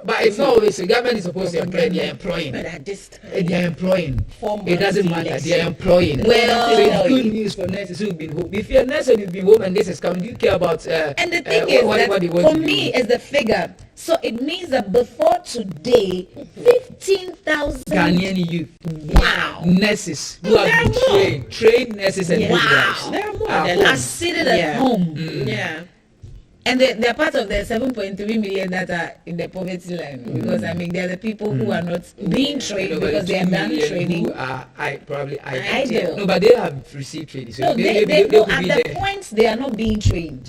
But it's not always. The government is supposed to employ. They are employing. But at this time, They are employing. 4 months It doesn't matter. They are employing. Well, so it's good news for nurses who've been home. If you're a nurse and you've been home and this is coming, do you care about? And the thing is what they that want for to me do? is the figure. So it means that before today, 15,000 Ghanaian youth, wow, nurses who have been trained nurses and midwives. wow, There are more are than home. are seated at home. Yeah. And they're part of the 7.3 million that are in the poverty line. Because, I mean, they're the people who are not being trained No, but because the they 2 have done million training. who are probably Idle. No, but they have received training. So No, they no, could at be the there. point they are not being trained.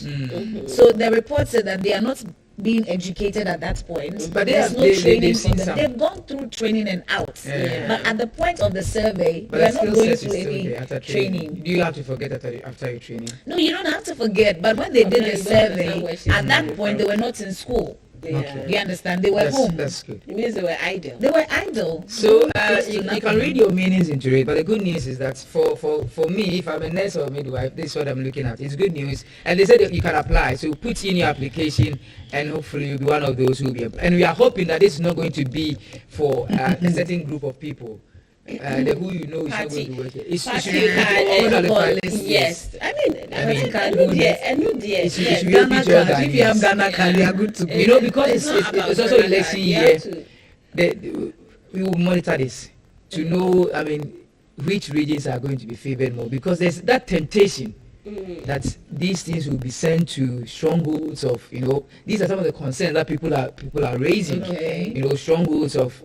So the report said that they are not being educated at that point. But there's no they've training seen for them. some. They've gone through training and out. Yeah. But at the point of the survey, But they are the not skill going set is through still any there after training. Do you have to forget after your training? No, you don't have to forget. But when they did the Sometimes you don't understand survey, where she's at that point they were not in school. Yeah. Okay. You understand? They were home. That's good. It means they were idle. They were idle. So Close to you nothing. can read your meanings into it, but the good news is that for me, if I'm a nurse or a midwife, this is what I'm looking at. It's good news, and they said that you can apply. So put in your application, and hopefully you'll be one of those who will be. And we are hoping that this is not going to be for a certain group of people. The who you know is not going to work. It should Party be card all and qualified. yes. I mean, It yes. should be Ghana open to all card. If you have Ghanaians. Ghana card, you are good to go. You know, because It's not it's about also Ghana election card. You year. have to- We will monitor this to know, I mean, which regions are going to be favored more, because there's that temptation that these things will be sent to strongholds of, these are some of the concerns that people are raising. Okay. Strongholds of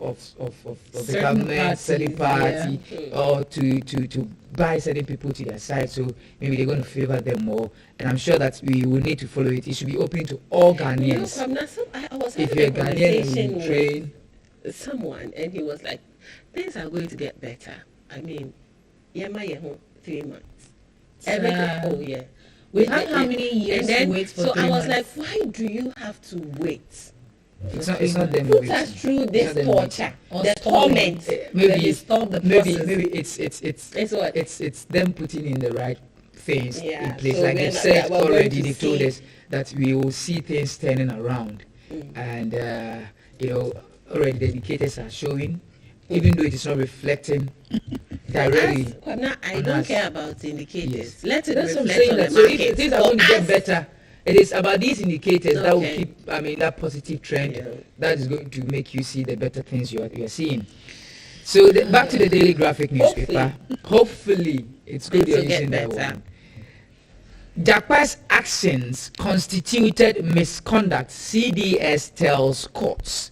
the Certain government, certain parties, party, or to buy certain people to their side. So maybe they're going to favor them more. And I'm sure that we will need to follow it. It should be open to all Ghanaians. I was If having you're a Ghanaian and conversation you with train, someone, and he was like, things are going to get better. I mean, 3 months. Everything. Oh yeah. We have how many years and then, to wait for so 3 I was months? like, why do you have to wait? it's not them. Put waiting. us through It's this not them torture, Or the stalling. torment. Then they Maybe stop the process. maybe it's It's what? it's them putting in the right things Yeah, in place. so Like we're they not- said we're going already, to they told see- us that we will see things turning around, and already the indicators are showing, even though it is not reflecting directly. I on don't us. care about indicators. Yes. Let it That's what I'm reflect saying. on the That. So market. if things are For going to get us, better, it is about these indicators that will Okay. keep, that positive trend, Yeah. that is going to make you see the better things you are seeing. So back to the daily graphic newspaper. Hopefully it's good It you're will get using that better. one. Jakpa's actions constituted misconduct, CDS tells courts.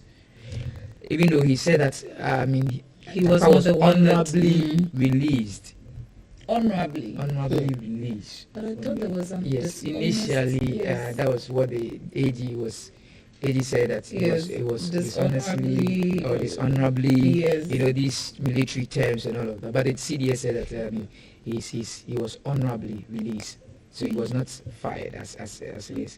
Even though he said that, He was Jakpa not the one that- honorably released. Honorably. Honorably released. But I thought there was some Yes, dishonest- initially yes. that was what the AG said that Yes, it was dishonorably dishonestly or dishonorably, yes. these military terms and all of that. But the CDS said that he was honorably released, so he was not fired as it is.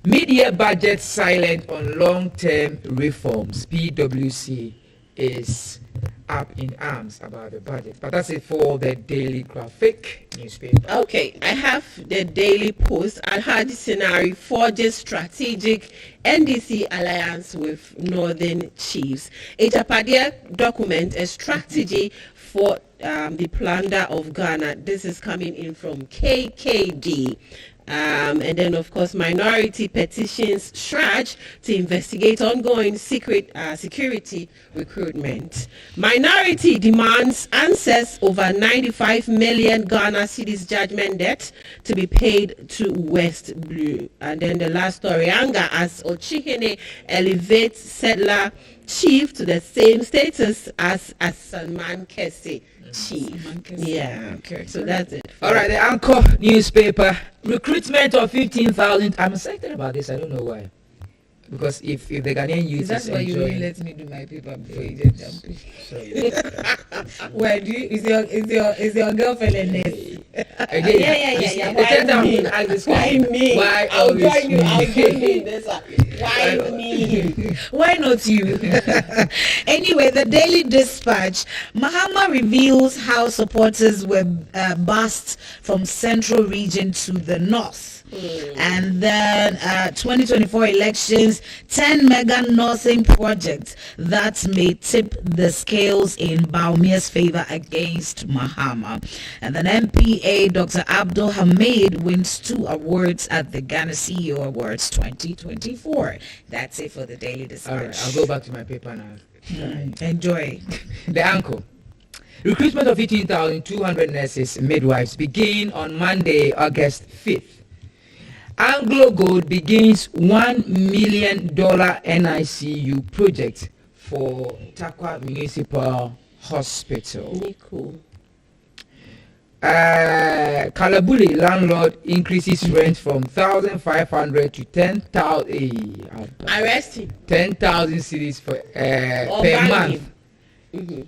Mid-year budget silent on long-term reforms. PwC is up in arms about the budget. But that's it for the Daily Graphic newspaper. Okay, I have the Daily Post. Al-Hadi Scenario forges strategic NDC alliance with Northern Chiefs. Itapadia document a strategy for the plunder of Ghana. This is coming in from KKD. And then, of course, minority petitions Shraj to investigate ongoing security recruitment. Minority demands answers over 95 million Ghana cedis judgment debt to be paid to West Blue. And then the last story, anger as Ochihene elevates settler chief to the same status as Salman Kese chief. Yeah, Okay. so that's it. All right, the Anchor newspaper. Recruitment of 15,000. I'm excited about this. I don't know why. Because if the Ghanaian youth Is that is why you really enjoying... let me do my paper before you just jump in? Sorry. Well, is your girlfriend a nurse? Again, Yeah. the third time I'm going to ask this question. Why I'll always join you. I'll me? join you in this one. Why me? Why not you? Anyway, the Daily Dispatch. Mahama reveals how supporters were bussed from central region to the north. And then 2024 elections, 10 mega nursing projects that may tip the scales in Baumir's favor against Mahama. And then MPA Dr. Abdul Hamid wins 2 awards at the Ghana CEO Awards 2024. That's it for the daily discussion. All right, I'll go back to my paper now. Enjoy. The anchor. Recruitment of 15,200 nurses midwives begin on Monday, August 5th. Anglo Gold begins $1 million NICU project for Takwa Municipal Hospital. Cool. Kalabuli landlord increases rent from 1,500 to 10,000. Arrest him. 10,000 cedis for per ban month.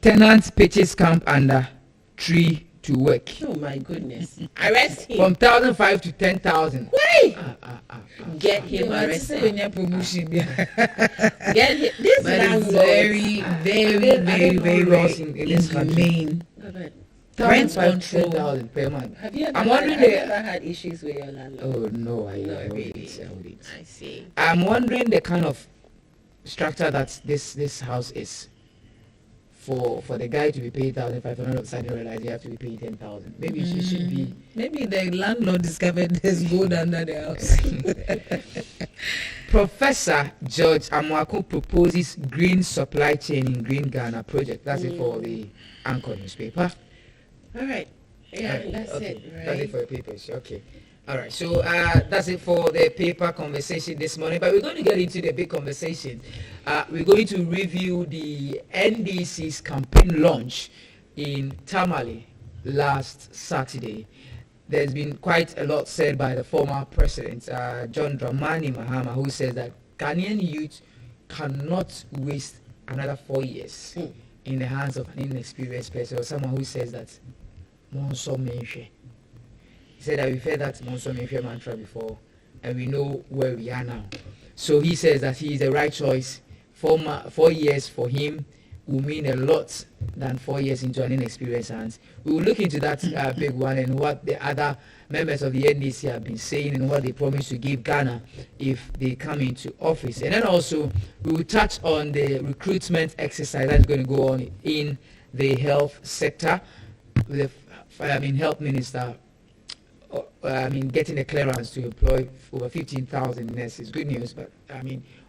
Tenants pitches camp under tree to work. Oh my goodness. Arrest him. From 1,500 to 10,000. Wait. Get him arrested. Promotion. Get him. This But it's landlord. very laws in this country. inhumane. Rent control. 10,000 per month. Have you ever, I'm wondering have you the- ever had issues with your landlord? Oh no, I really. wouldn't. I see. I'm wondering the kind of structure that this house is. For the guy to be paid 1,500, suddenly realize you have to be paid 10,000. Maybe she should be. Maybe the landlord discovered there's gold under the house. Professor George Amwako proposes green supply chain in Green Ghana project. That's it for the Anchor newspaper. All right. Yeah, that's okay. it, right? That's it for the papers. Okay. All right. So that's it for the paper conversation this morning. But we're going to get into the big conversation. We're going to review the NDC's campaign launch in Tamale last Saturday. There's been quite a lot said by the former president, John Dramani Mahama, who says that Ghanaian youth cannot waste another 4 years in the hands of an inexperienced person or someone who says that Monso Menhwe. He said that we've heard that Monso Menhwe mantra before and we know where we are now. So he says that he is the right choice. 4 years for him will mean a lot than 4 years into an inexperienced hands. We will look into that big one and what the other members of the NDC have been saying and what they promise to give Ghana if they come into office. And then also we will touch on the recruitment exercise that's going to go on in the health sector with the health minister getting a clearance to employ over 15,000 nurses. Good news, but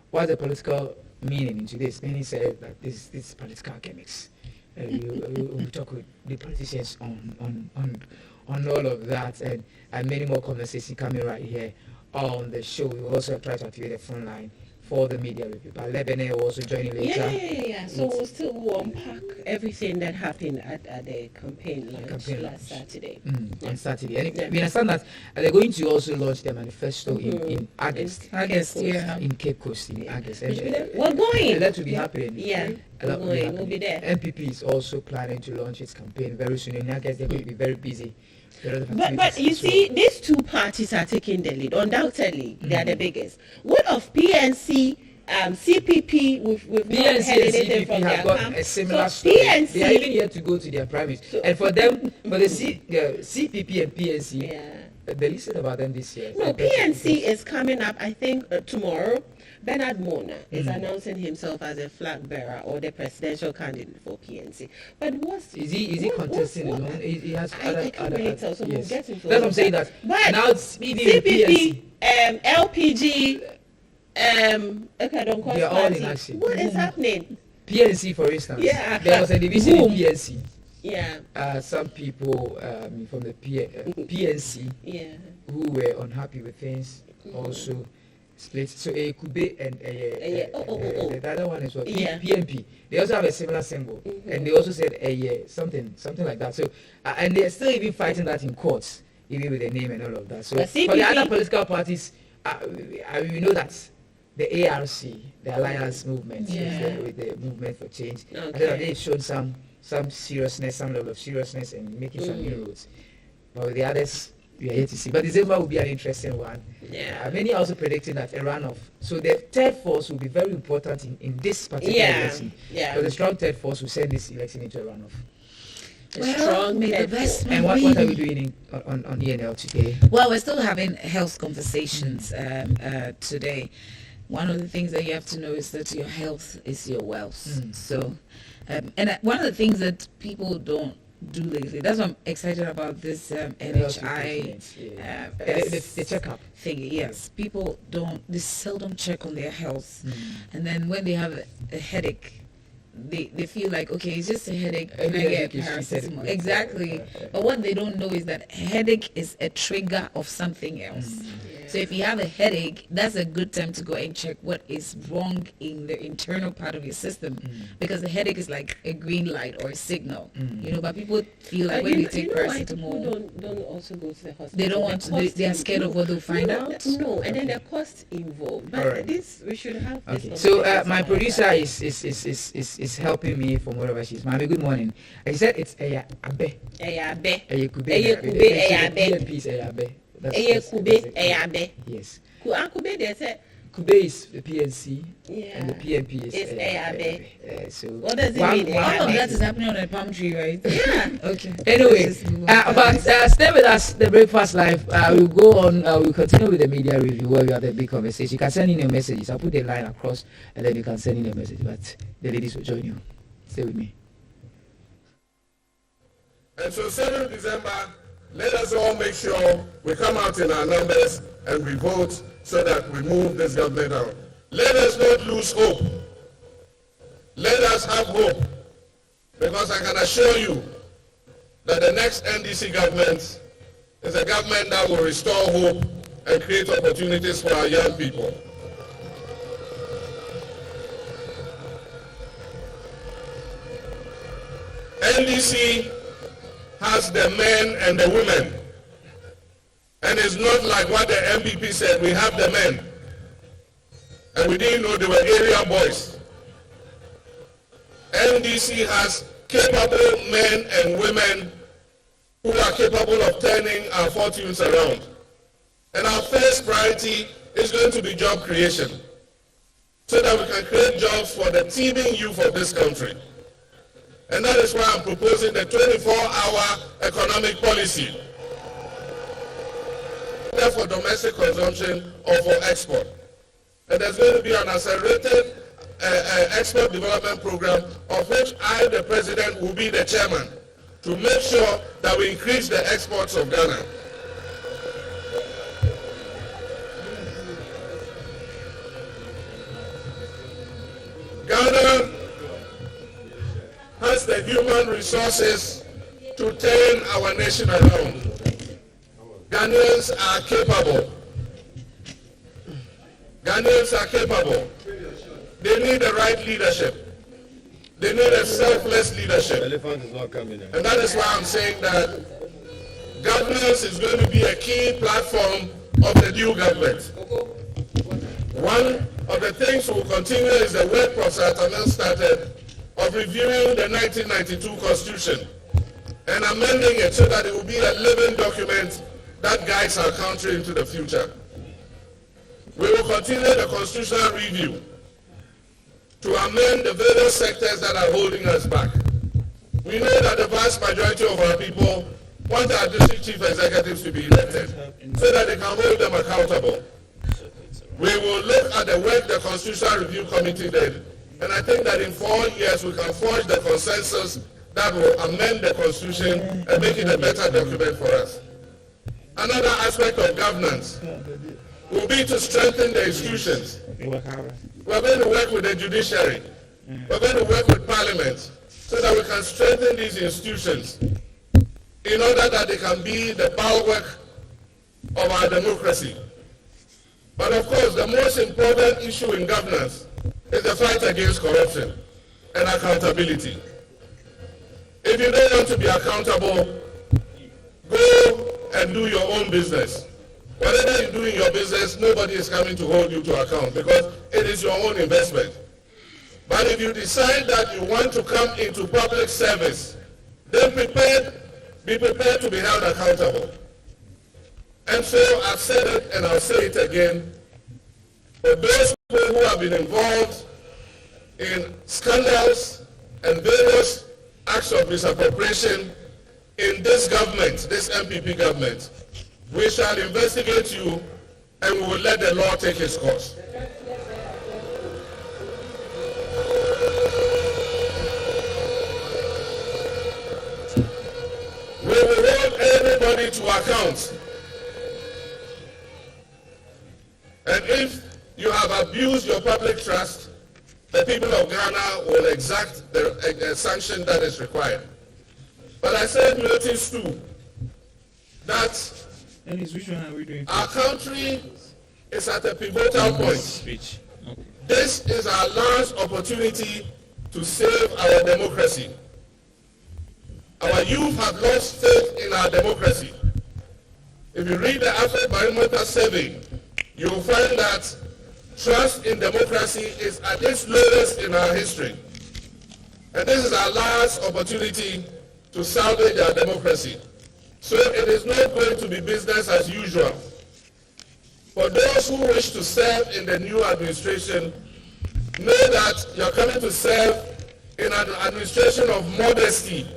what's the political meaning into this? Many say that this is political gimmicks. We talk with the politicians on all of that and many more conversations coming right here on the show. We will also try to activate the phone line for the media review. But Lebene will also join you later. Yeah. So we'll unpack everything that happened at the campaign launch last Saturday. On Saturday. And we understand that they're going to also launch their manifesto in August. In Cape Coast in August. We're going. That will be happening. Yeah. We're going. We'll be there. MPP is also planning to launch its campaign very soon. In August, they're going to be very busy. But you see, these two parties are taking the lead. Undoubtedly, they are the biggest. What of PNC, CPP? We've not heard anything from their camp. A similar so story. PNC, they are even yet to go to their primaries. And for them, for the CPP and PNC, they listened about them this year. No, PNC is coming up, I think, tomorrow. Bernard Mona is announcing himself as a flag bearer or the presidential candidate for PNC. But is he contesting alone? He has I can't really tell, so we'll get into That's what I'm saying. That but now it's CPP, LPG, okay, don't call they are all in action. What is happening? PNC, for instance, there was a division in PNC. Yeah. Some people from the PNC who were unhappy with things also split. So a Kube and the other one is what PNP. They also have a similar symbol, and they also said something like that. So and they're still even fighting that in courts, even with the name and all of that. So for the other political parties, we know that the ARC, the Alliance Movement, with the Movement for Change, they've shown some seriousness, some level of seriousness, and making some inroads. But with the others, we are here to see. But December will be an interesting one. Many are also predicting that a runoff. So the third force will be very important in this particular election. Because the strong third force will send this election into a runoff. strong may the head. best man And what win. are we doing on ENL today? Well, we're still having health conversations today. One of the things that you have to know is that your health is your wealth. So, and one of the things that people don't do lately, that's why I'm excited about this NHI The checkup. thingy. Yes, people they seldom check on their health. And then when they have a headache, they feel like, okay, it's just a headache, can I get paracetamol? Exactly. But what they don't know is that headache is a trigger of something else. So if you have a headache, that's a good time to go and check what is wrong in the internal part of your system, because the headache is like a green light or a signal, but people feel like when they take paracetamol, people don't also go to the hospital. they don't want to, they are scared of what they'll find out. No, and then the cost involved. But Alright. we should have this. Okay. So my producer is helping me from wherever she's. Mommy, good morning. I said it's Eya Abe. Eya Abe. Eya Kube. Eya Kube, Eya Abe. PNP is Eya Abe. Eya Kube, Eya Abe. Yes. Kube, they said. Kube is the PNC, Yeah. and the PNP is It's Eya Abe. So What does it one- mean, one Eya All of Abe? that is happening on a palm tree, right? Yeah. Okay. Anyway, Let's move on. but stay with us, the Breakfast Live. We'll go on, we'll continue with the media review where we have the big conversation. You can send in your messages. I'll put the line across and then you can send in your message. But the ladies will join you. Stay with me. And so 7th December, let us all make sure we come out in our numbers and we vote so that we move this government out. Let us not lose hope. Let us have hope. Because I can assure you that the next NDC government is a government that will restore hope and create opportunities for our young people. NDC has the men and the women. And it's not like what the MPP said, we have the men. And we didn't know they were area boys. NDC has capable men and women who are capable of turning our fortunes around. And our first priority is going to be job creation, so that we can create jobs for the teeming youth of this country. And that is why I'm proposing the 24-hour economic policy, either for domestic consumption or for export. And there's going to be an accelerated export development program of which I, the president, will be the chairman, to make sure that we increase the exports of Ghana. Ghana has the human resources to turn our nation around. Ghanaians are capable. Ghanaians are capable. They need the right leadership. They need a selfless leadership. Elephant is not coming in. And that is why I'm saying that governance is going to be a key platform of the new government. One of the things we'll continue is the work process Atamel started of reviewing the 1992 Constitution and amending it so that it will be a living document that guides our country into the future. We will continue the constitutional review to amend the various sectors that are holding us back. We know that the vast majority of our people want our district chief executives to be elected so that they can hold them accountable. We will look at the work the Constitutional Review Committee did, and I think that in 4 years we can forge the consensus that will amend the Constitution and make it a better document for us. Another aspect of governance will be to strengthen the institutions. We're going to work with the judiciary. We're going to work with Parliament so that we can strengthen these institutions in order that they can be the bulwark of our democracy. But of course, the most important issue in governance is the fight against corruption and accountability. If you don't want to be accountable, go and do your own business. Whatever you do in your business, nobody is coming to hold you to account because it is your own investment. But if you decide that you want to come into public service, then be prepared to be held accountable. And so I've said it and I'll say it again. For those people who have been involved in scandals and various acts of misappropriation in this government, this MPP government, we shall investigate you and we will let the law take its course. We will hold everybody to account. And if you have abused your public trust, the people of Ghana will exact the sanction that is required. But I said notice too that Dennis, which one are we doing? our country is at a pivotal point. Speech. Okay. This is our last opportunity to save our democracy. Our youth have lost faith in our democracy. If you read the African Barometer survey, you will find that trust in democracy is at its lowest in our history. And this is our last opportunity to salvage our democracy. So it is not going to be business as usual. For those who wish to serve in the new administration, know that you're coming to serve in an administration of modesty.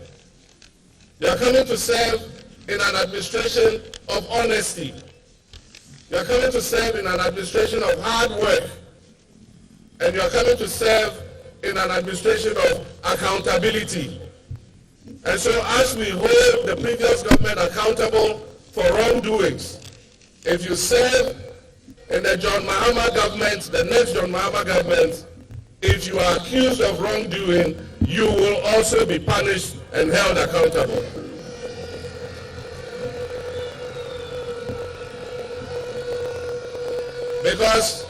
You're coming to serve in an administration of honesty. You're coming to serve in an administration of hard work. And you're coming to serve in an administration of accountability. And so as we hold the previous government accountable for wrongdoings, if you serve in the John Mahama government, the next John Mahama government, if you are accused of wrongdoing, you will also be punished and held accountable. Because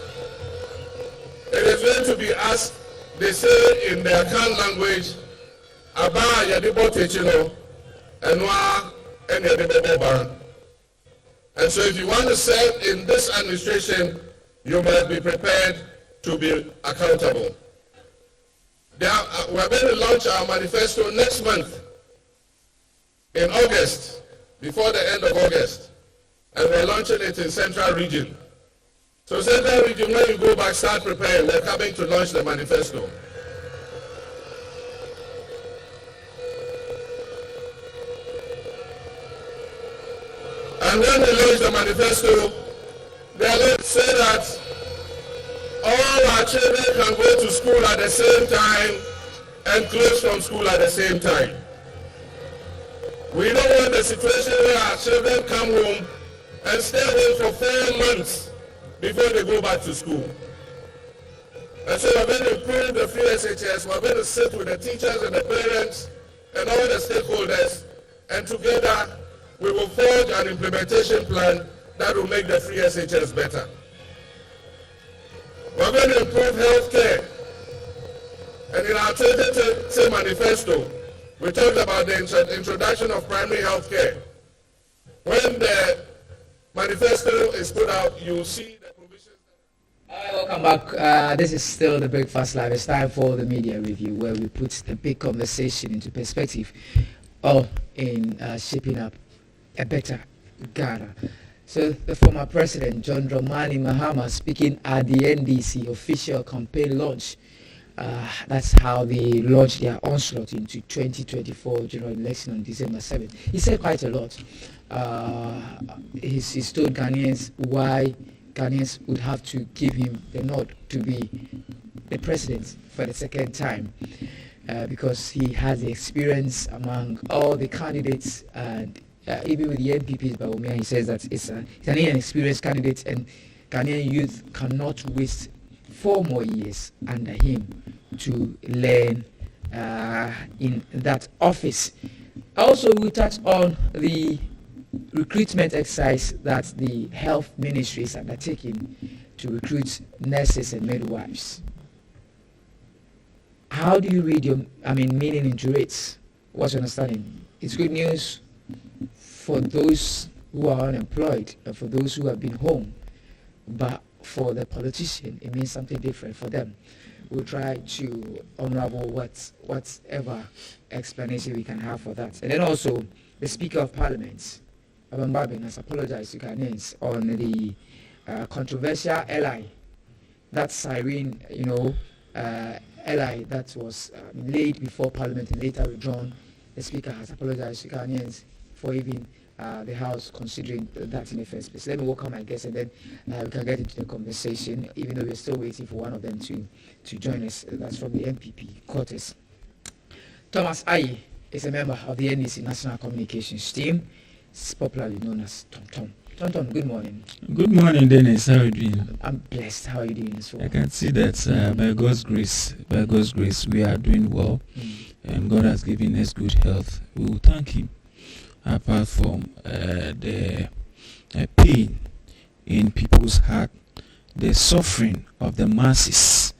it is going to be asked, they say in their Akan language, Aba yadibo techino, enwa and yadibo baran. And so if you want to serve in this administration, you must be prepared to be accountable. We're going to launch our manifesto next month in August, before the end of August. And we're launching it in Central Region. So Central Region, when you go back, start preparing. We're coming to launch the manifesto. And when they launch the manifesto, they are going to say that all our children can go to school at the same time and close from school at the same time. We don't want the situation where our children come home and stay home for 4 months before they go back to school. And so we're going to improve the free SHS, we're going to sit with the teachers and the parents and all the stakeholders, and together we will forge an implementation plan that will make the free SHS better. We're going to improve healthcare. And in our 2010 manifesto, we talked about the introduction of primary healthcare. When the manifesto is put out, you'll see the provisions. Welcome back. This is still the Breakfast Live. It's time for the media review, where we put the big conversation into perspective, all in shaping up a better Ghana. So the former president, John Dramani Mahama, speaking at the NDC official campaign launch. That's how they launched their onslaught into 2024 general election on December 7th. He said quite a lot. He's told Ghanaians why Ghanaians would have to give him the nod to be the president for the second time, because he has the experience among all the candidates, and even with the NPPs, Baumia, he says that it's an inexperienced candidate, and Ghanaian youth cannot waste 4 more years under him to learn in that office. Also, we touch on the recruitment exercise that the health ministry is undertaking to recruit nurses and midwives. How do you read meaning into rates? What's your understanding? It's good news for those who are unemployed and for those who have been home, but for the politician, it means something different for them. We'll try to unravel whatever explanation we can have for that. And then also, the Speaker of Parliament, Aban Babin, has apologized to Ghanaians on the controversial LI, that Cyrene, LI that was laid before Parliament and later withdrawn the Speaker has apologized to Ghanaians for even the House considering that in the first place. Let me welcome my guests and then we can get into the conversation, even though we're still waiting for one of them to join us. That's from the MPP quarters. Thomas Aye is a member of the NDC National Communications team. It's popularly known as Tom Tom. Tom Tom, good morning. Good morning, Dennis. How are you doing? I'm blessed. How are you doing as well? I can see that by God's grace, we are doing well, and God has given us good health. We will thank Him. Apart from the pain in people's heart, the suffering of the masses,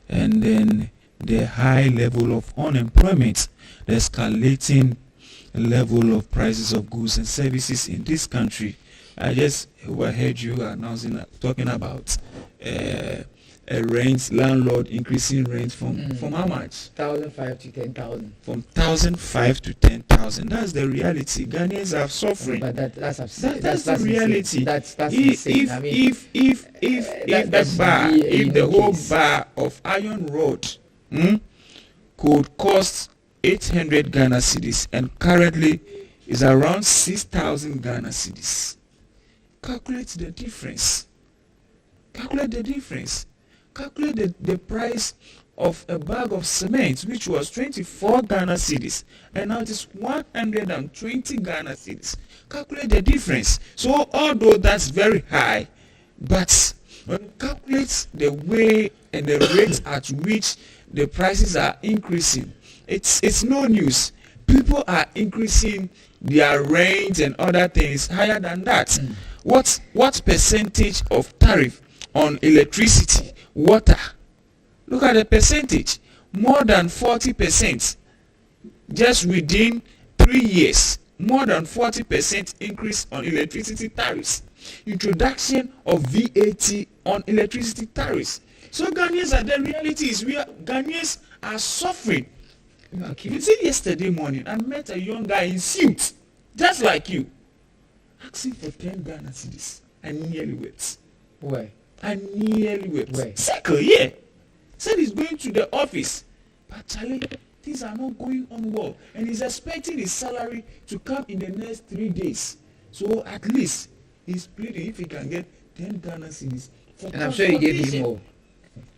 and then the high level of unemployment, the escalating level of prices of goods and services in this country. I just heard you talking about a rent, landlord increasing rent from how much? 1,500 to 10,000. From 1,500 to 10,000. That's the reality. Ghanaians are suffering. But that's absurd. That's the reality. That's insane. I mean, if the whole bar of iron rod could cost 800 Ghana cedis and currently is around 6,000 Ghana cedis, calculate the difference. Calculate the price of a bag of cement, which was 24 Ghana cedis, and now it is 120 Ghana cedis. Calculate the difference. So, although that's very high, but when you calculate the way and the rate at which the prices are increasing, it's no news. People are increasing their rent and other things higher than that. What percentage of tariff on electricity, water? Look at the percentage. More than 40%. Just within 3 years, more than 40% increase on electricity tariffs. Introduction of VAT on electricity tariffs. So Ghanaians are the reality is Ghanaians are suffering. Okay. You see, yesterday morning I met a young guy in suit, just like you, asking for 10 Ghana cedis. I nearly wept. Why? I nearly wept. Why? Circle, yeah. Said he's going to the office, but Charlie, things are not going on well, and he's expecting his salary to come in the next 3 days. So at least he's pleading if he can get 10 Ghana cedis. And I'm sure you gave him more.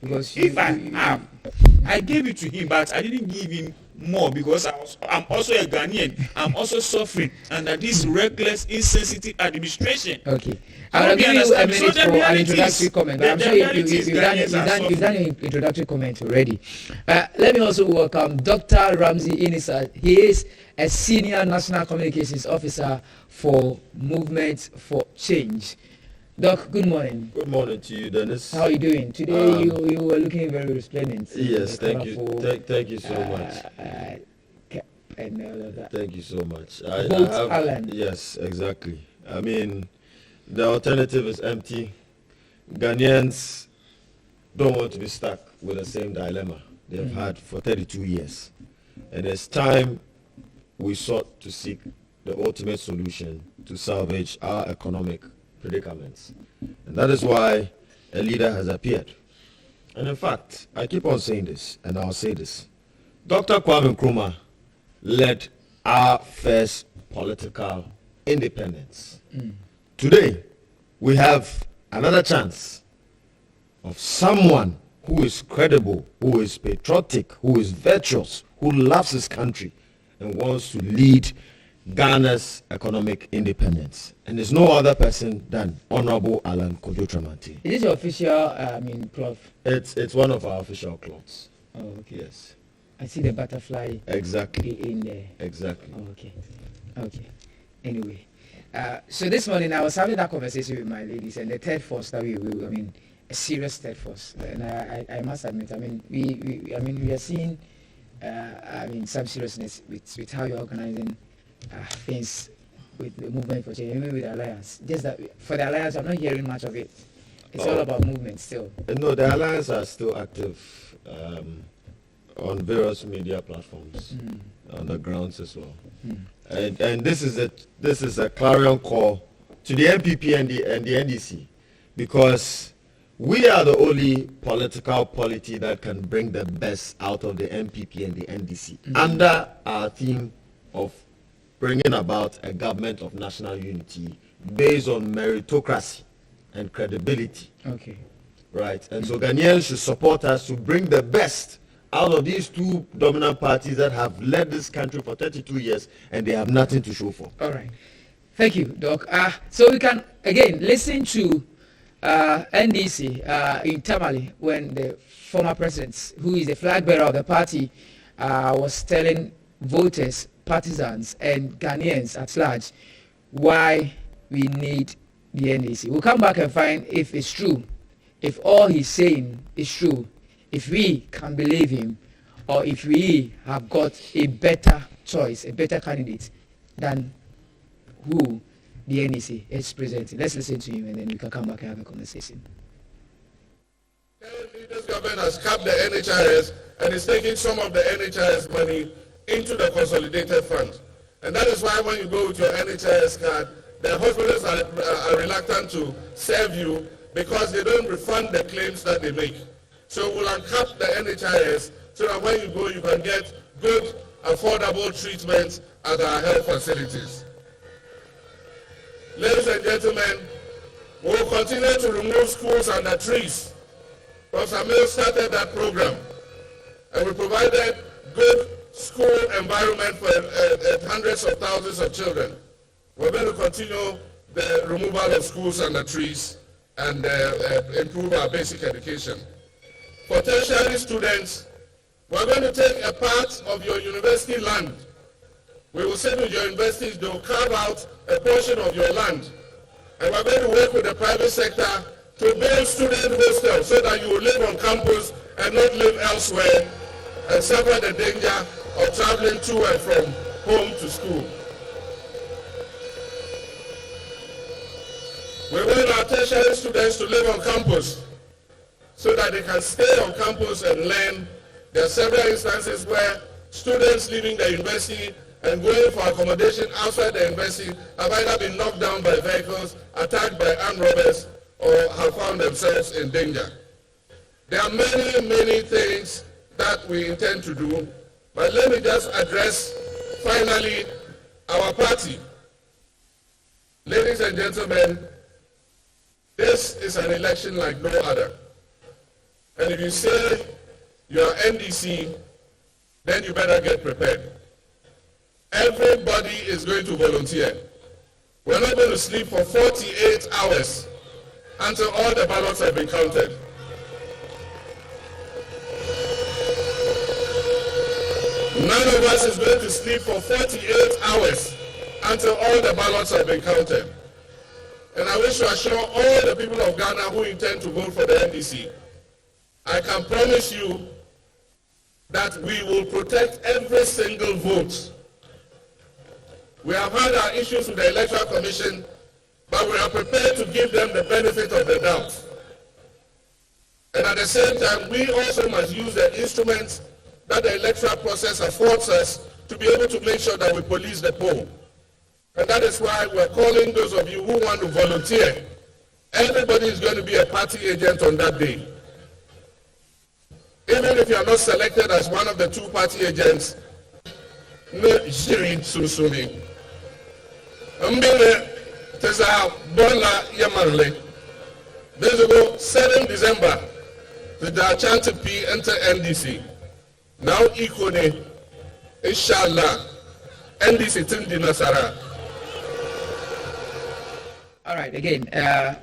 Because I gave it to him, but I didn't give him more because I'm also a Ghanaian. I'm also suffering under this reckless, insensitive administration. Okay. I'll give you a minute for an introductory comment. I'm sure you've done an introductory comment already. Let me also welcome Dr. Ramsey Inisa. He is a senior national communications officer for Movement for Change. Doc, good morning. Good morning to you, Dennis. How are you doing? Today you were looking very resplendent. Yes, thank you. Thank you so much. And all of that. Thank you so much. Alan. Yes, exactly. I mean, the alternative is empty. Ghanaians don't want to be stuck with the same dilemma they've had for 32 years. And it's time we sought to seek the ultimate solution to salvage our economic predicaments. And that is why a leader has appeared. And in fact, I keep on saying this, and I'll say this. Dr. Kwame Nkrumah led our first political independence. Today, we have another chance of someone who is credible, who is patriotic, who is virtuous, who loves his country, and wants to lead Ghana's economic independence. And there's no other person than Honorable Alan Kojo Tramanti. Is this your official cloth? It's one of our official cloths. Oh, okay. Yes. I see the butterfly Exactly. in there. Exactly. Oh, okay. Anyway, so this morning I was having that conversation with my ladies, and the third force that we a serious third force. And I must admit, we are seeing, some seriousness with how you're organizing things with the Movement for Change, even with the Alliance. Just that for the Alliance, I'm not hearing much of it. It's all about movement still. No, the Alliance are still active on various media platforms, on the grounds as well. And this is a clarion call to the MPP and the NDC, because we are the only political polity that can bring the best out of the MPP and the NDC under our theme of bringing about a government of national unity based on meritocracy and credibility. Okay. Right. And so Ghanaians should support us to bring the best out of these two dominant parties that have led this country for 32 years and they have nothing to show for. All right. Thank you, Doc. So we can, again, listen to NDC in Tamale when the former president, who is the flag bearer of the party, was telling voters, partisans, and Ghanaians at large why we need the NDC. We'll come back and find if it's true, if all he's saying is true, if we can believe him, or if we have got a better choice, a better candidate than who the NEC is presenting. Let's listen to him and then we can come back and have a conversation. Currently, this government has capped the NHIS and is taking some of the NHIS money into the consolidated fund. And that is why when you go with your NHIS card, the hospitals are reluctant to serve you because they don't refund the claims that they make. So we'll uncap the NHIS so that when you go, you can get good, affordable treatment at our health facilities. Ladies and gentlemen, we will continue to remove schools under trees. Professor Mill started that program, and we provided good school environment for hundreds of thousands of children. We're going to continue the removal of schools under trees and improve our basic education. For tertiary students, we're going to take a part of your university land. We will sit with your universities, they will carve out a portion of your land. And we're going to work with the private sector to build student hostels so that you will live on campus and not live elsewhere and suffer the danger of traveling to and from home to school. We want our tertiary students to live on campus so that they can stay on campus and learn. There are several instances where students leaving the university and going for accommodation outside the university have either been knocked down by vehicles, attacked by armed robbers, or have found themselves in danger. There are many, many things that we intend to do, but let me just address finally our party. Ladies and gentlemen, this is an election like no other. And if you say you are NDC, then you better get prepared. Everybody is going to volunteer. We're not going to sleep for 48 hours until all the ballots have been counted. None of us is going to sleep for 48 hours until all the ballots have been counted. And I wish to assure all the people of Ghana who intend to vote for the NDC, I can promise you that we will protect every single vote. We have had our issues with the Electoral Commission, but we are prepared to give them the benefit of the doubt. And at the same time, we also must use the instruments that the electoral process affords us to be able to make sure that we police the poll. And that is why we're calling those of you who want to volunteer. Everybody is going to be a party agent on that day. Even if you are not selected as one of the two party agents, Days ago, 7 December, the Dachanti P enter NDC. Now equally, inshallah, NDC Tindi Nasara. All right, again,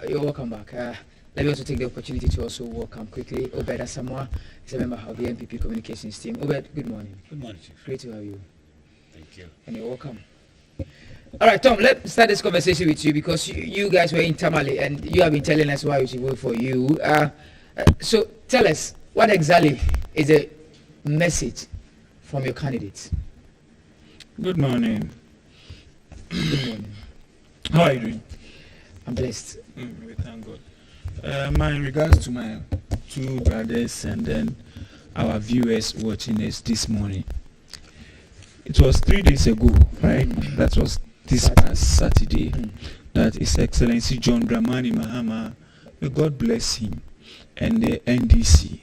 you're welcome back. Let me also take the opportunity to also welcome quickly Obed Asamoah. He's a member of the NPP communications team. Obed, good morning. Good morning, Chief. Great to have you. Thank you. And you're welcome. All right, Tom, let's start this conversation with you because you guys were in Tamale and you have been telling us why we should vote for you. So tell us, what exactly is the message from your candidates? Good morning. Good morning. How are you doing? I'm blessed. We thank God. My regards to my two brothers and then our viewers watching us this morning. It was 3 days ago, right? That was this past Saturday that His Excellency John Dramani Mahama, may God bless him, and the NDC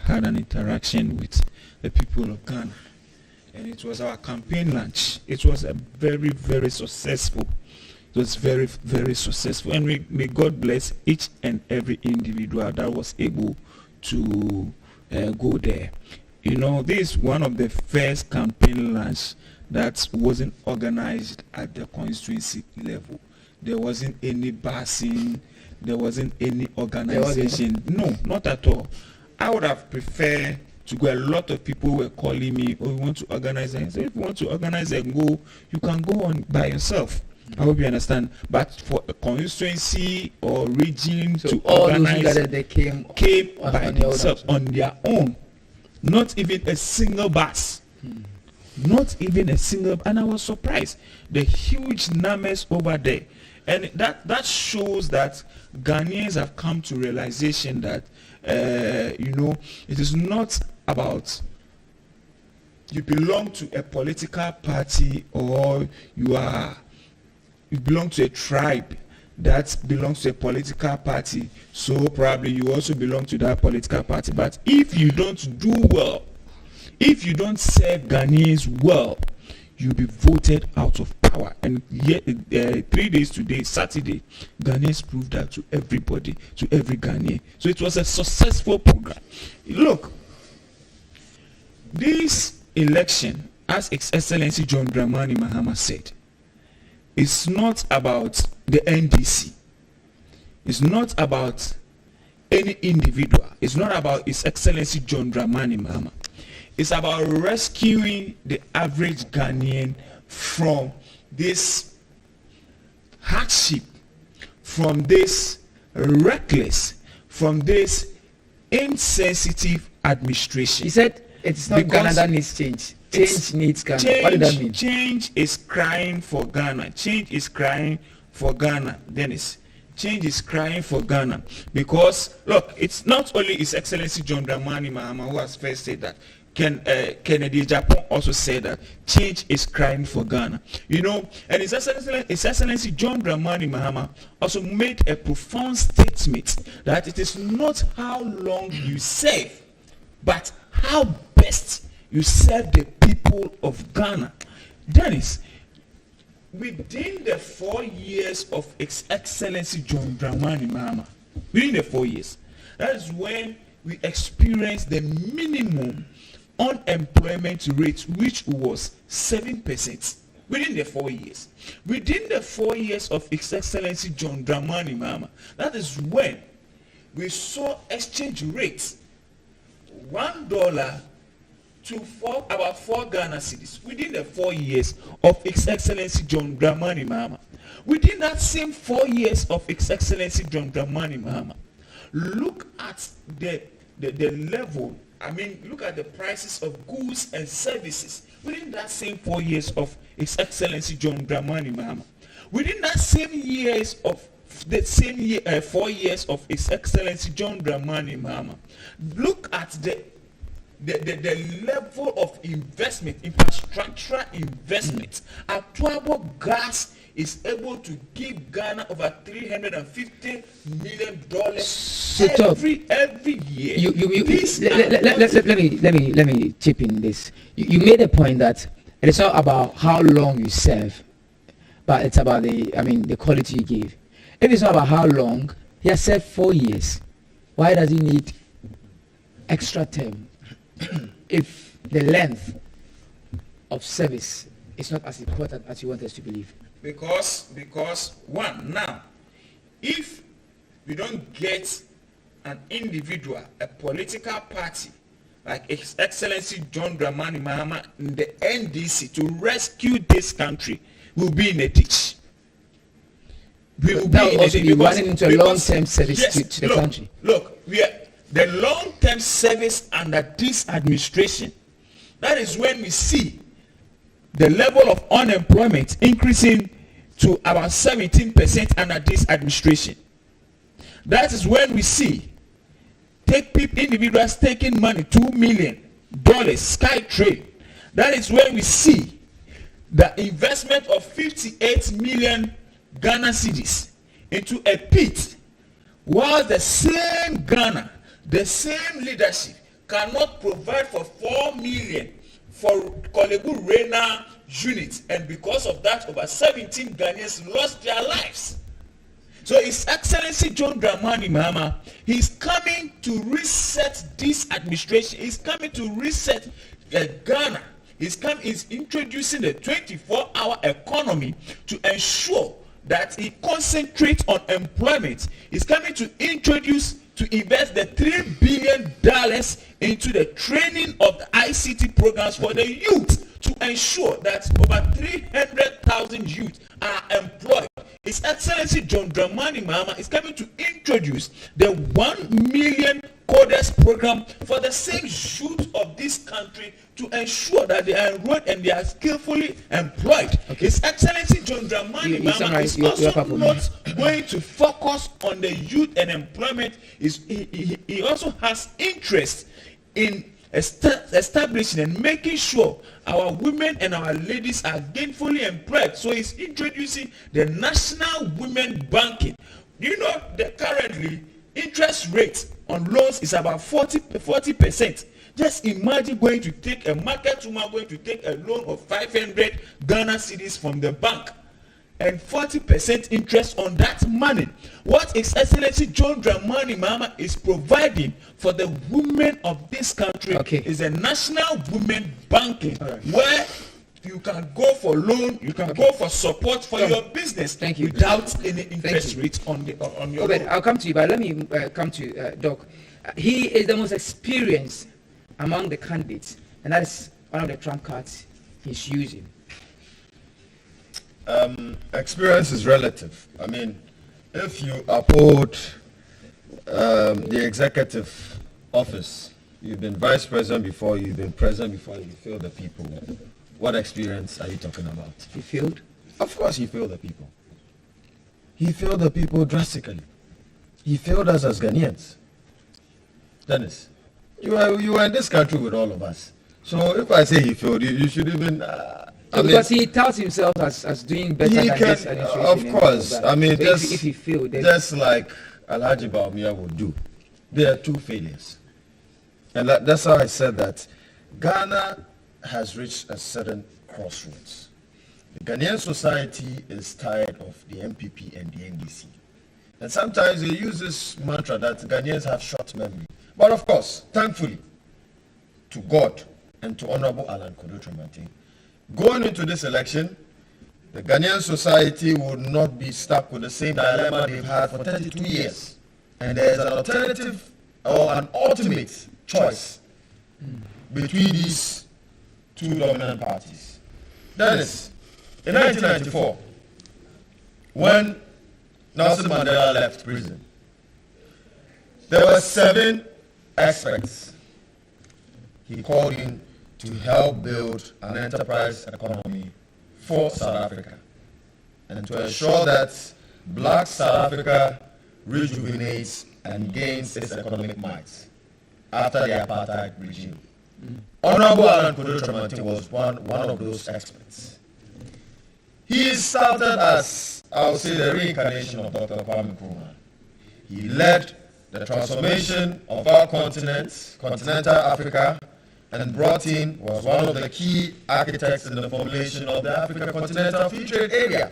had an interaction with the people of Ghana. and it was our campaign launch. It was a very, very successful. It was very, very successful, and may God bless each and every individual that was able to go there. You know, this is one of the first campaign launch that wasn't organized at the constituency level. There wasn't any busing, there wasn't any organization. No, not at all. I would have preferred to go. A lot of people were calling me, oh, we want to organize. And I said, if you want to organize and go, you can go on by yourself. I hope you understand. But for a constituency or region So to all organize, those that they came by themselves on their own. Not even a single bus. Not even a single. And I was surprised. The huge numbers over there. And that shows that Ghanaians have come to realization that, you know, it is not about you belong to a political party or you belong to a tribe that belongs to a political party, so probably you also belong to that political party. But if you don't do well, if you don't serve Ghanaians well, you'll be voted out of power. And yet, 3 days today, Saturday, Ghanaians proved that to everybody, to every Ghanaian. So it was a successful program. Look, this election, as His Excellency John Dramani Mahama said, it's not about the NDC. It's not about any individual. It's not about His Excellency John Dramani Mahama. It's about rescuing the average Ghanaian from this hardship, from this reckless, from this insensitive administration. He said it's not Because Ghana that needs change. Change needs Ghana. What did that mean? Change is crying for Ghana. Change is crying for Ghana, Dennis. Change is crying for Ghana. Because, look, it's not only His Excellency John Dramani Mahama who has first said that. Kennedy Japan also said that change is crying for Ghana. You know, and His Excellency John Dramani Mahama also made a profound statement that it is not how long you serve, but how best you serve the people of Ghana. Dennis, within the 4 years of His Excellency John Dramani Mahama, within the 4 years, that is when we experienced the minimum unemployment rate, which was 7%. Within the 4 years. Within the 4 years of His Excellency John Dramani Mahama, that is when we saw exchange rates $1 to about 4 Ghana cedis within the 4 years of His Excellency John Dramani Mahama. Within that same 4 years of His Excellency John Dramani Mahama, look at the level. I mean, look at the prices of goods and services within that same 4 years of His Excellency John Dramani Mahama. Within that same years of the same year, 4 years of His Excellency John Dramani Mahama, look at the level of investment, infrastructural investment. Atuabo Gas is able to give Ghana over $350 million every year. Let me chip in this. You made a point that it is not about how long you serve, but it's about the quality you give. If it's not about how long, he has served 4 years. Why does he need extra term? If the length of service is not as important as you want us to believe. Because one, now, if we don't get an individual, a political party like His Excellency John Dramani Mahama in the NDC to rescue this country, we'll be in a ditch. We will that be will also be running into a long-term service yes, to the country. Look, we are the long-term service under this administration. That is when we see the level of unemployment increasing to about 17% under this administration. That is when we see individuals taking money, $2 million, sky trade. That is when we see the investment of 58 million Ghana cedis into a pit, while the same Ghana, the same leadership cannot provide for 4 million for Kolegu Rena unit, and because of that, over 17 Ghanaians lost their lives. So His Excellency John Dramani Mahama, he's coming to reset this administration. He's coming to reset Ghana. He's introducing the 24-hour economy to ensure that he concentrates on employment. He's coming to invest the $3 billion into the training of the ICT programs for the youth, to ensure that over 300,000 youth are employed. His Excellency John Dramani Mahama is coming to introduce the 1 million coders program for the same youth of this country, to ensure that they are enrolled and they are skillfully employed. Okay. His Excellency John Dramani Mahama is also not going to focus on the youth and employment. He also has interest in establishing and making sure our women and our ladies are gainfully employed. So he's introducing the National Women Banking. You know that currently interest rate on loans is about 40%. Just imagine going to take a market woman going to take a loan of 500 Ghana cedis from the bank, and 40% interest on that money. What His Excellency John Dramani Mahama is providing for the women of this country is a National Women Banking, where you can go for loan, you can go for support for your business without any interest rate on your loan. I'll come to you, but let me come to Doc. He is the most experienced among the candidates, and that is one of the trump cards he's using. Experience is relative. I mean, if you uphold the executive office, you've been vice president before, you've been president before, you feel the people. What experience are you talking about? He failed? Of course he failed the people. He failed the people drastically. He failed us as Ghanaians. Dennis, you were in this country with all of us. So if I say he failed, you should even... because he touts himself as doing better than this administration. Of course. I mean, so if he failed, just like Alhaji Baumia would do. There are two failures. And that's how I said that Ghana has reached a certain crossroads. The Ghanaian society is tired of the MPP and the NDC. And sometimes they use this mantra that Ghanaians have short memory. But of course, thankfully, to God and to Honorable Alan Kodo Tramantin, going into this election, the Ghanaian society would not be stuck with the same dilemma they've had for 32 years. And there's an alternative or an ultimate choice between these two dominant parties. Dennis, in 1994, when Nelson Mandela left prison, there were 7 experts he called in to help build an enterprise economy for South Africa and to ensure that black South Africa rejuvenates and gains its economic might after the apartheid regime. Honorable Alan Kodo Tramantin was one of those experts. He is started as, I would say, the reincarnation of Dr. Kwame Nkrumah. He led the transformation of our continent, continental Africa, and was one of the key architects in the formulation of the Africa Continental Free Trade Area,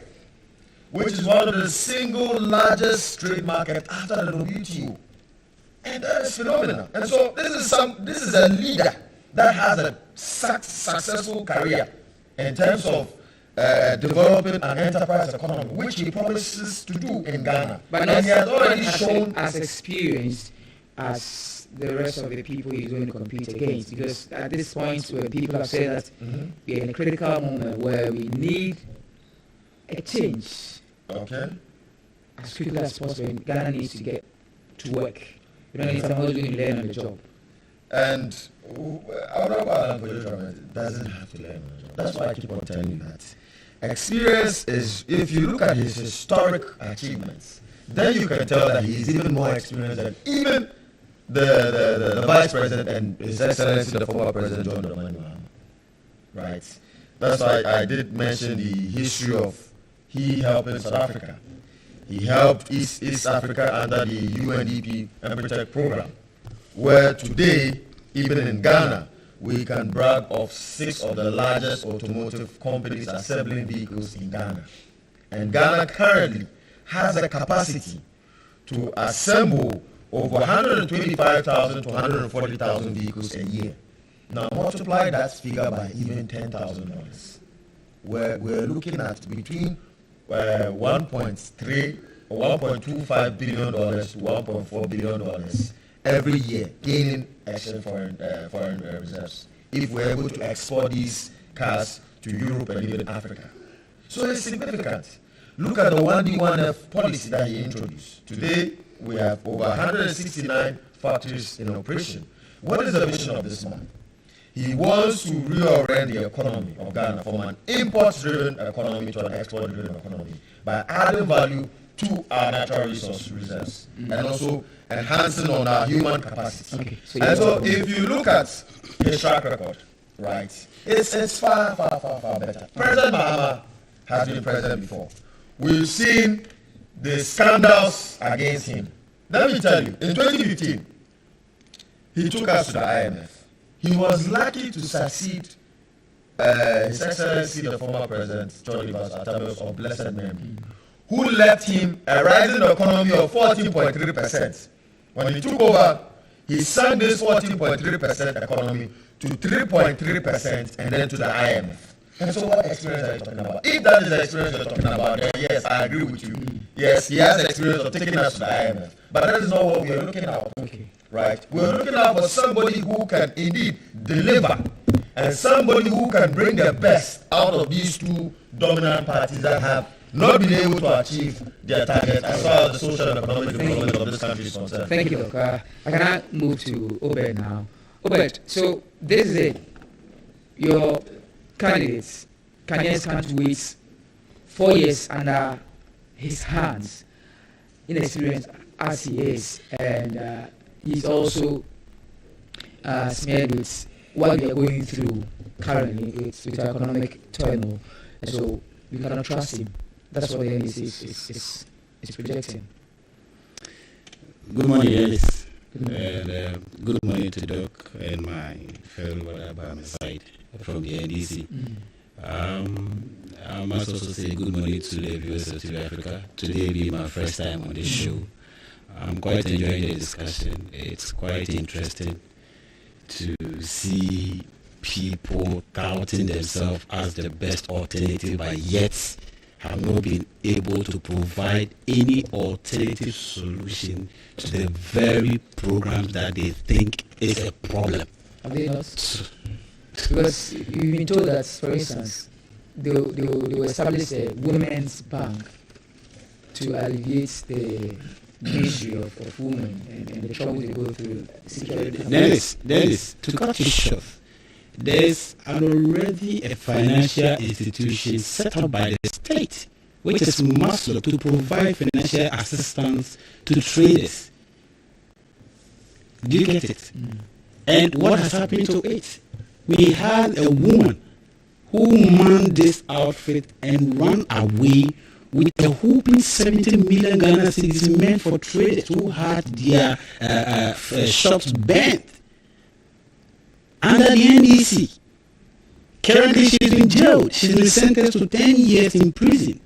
which is one of the single largest trade market after the WTO. And that is phenomenal. And so this is a leader that has a successful career in terms of developing an enterprise economy, which he promises to do in Ghana. But and he has already shown as experienced as the rest of the people he's going to compete against, because at this point where people have said that we're in a critical moment where we need a change as quickly as possible. Ghana needs to get to work. We don't need someone who's going to learn on the job. And doesn't have to learn on the job. That's why I keep on telling you that. Experience is, if you look at his historic achievements, then you can tell that he's even more experienced than even the Vice President and His Excellency the former President John Dramani Mahama. Right? That's why I did mention the history of he helping South Africa. He helped East Africa under the UNDP Emprotech program, where today, even in Ghana, we can brag of 6 of the largest automotive companies assembling vehicles in Ghana. And Ghana currently has a capacity to assemble over 125,000 to 140,000 vehicles a year. Now multiply that figure by even $10,000. We're looking at between 1.3 or $1.25 billion to $1.4 billion every year gaining extra foreign reserves if we're able to export these cars to Europe and even Africa. So it's significant. Look at the 1D1F policy that he introduced. Today, we have over 169 factories in operation. What is the vision of this man? He wants to reorient the economy of Ghana from an import-driven economy to an export-driven economy by adding value to our natural resource reserves and also enhancing on our human capacity. Okay, and so if you look at his track record, right, it's far better. President Mahama has been president before. We've seen the scandals against him. Let me tell you, in 2015, he took us to the IMF. He was lucky to succeed His Excellency, the former President, John Rivers Atabeos of blessed memory, who left him a rising economy of 14.3%. When he took over, he sank this 14.3% economy to 3.3% and then to the IMF. And so what experience are you talking about? If that is the experience you're talking about, then yes, I agree with you. Yes, he has experience of taking us to the IMF. But that is not what we are looking at. Right? We're looking out for somebody who can indeed deliver and somebody who can bring the best out of these two dominant parties that have not been able to achieve their target as far as the social and economic development of this country is concerned. Thank you, Doc. I cannot move to Obed now. Obed, so this is it. Your candidates, Ghanaians can't wait 4 years under his hands, inexperienced as he is, and he's also smeared with what we are going through currently with our economic turmoil, and so we cannot trust him. That's what the NDC is projecting. Good morning, Dennis. And good morning to Doc and my fellow brother by my side from the NDC. I must also say good morning to the viewers of TV Africa. Today being my first time on this show. I'm quite enjoying the discussion. It's quite interesting to see people touting themselves as the best alternative, but yet have not been able to provide any alternative solution to the very programs that they think is a problem. Have they not? Because you've been told that, for instance, they will establish a women's bank to alleviate the issue of women and the trouble they go through. Dennis, to cut it short, there's already a financial institution set up by the state, which is Maslow, to provide financial assistance to traders. Do you get it? And what has happened to it? We had a woman who manned this outfit and ran away with a whooping 70 million Ghana cedis meant for traders who had their shops burnt under the NDC. Currently, she's been jailed. She's been sentenced to 10 years in prison.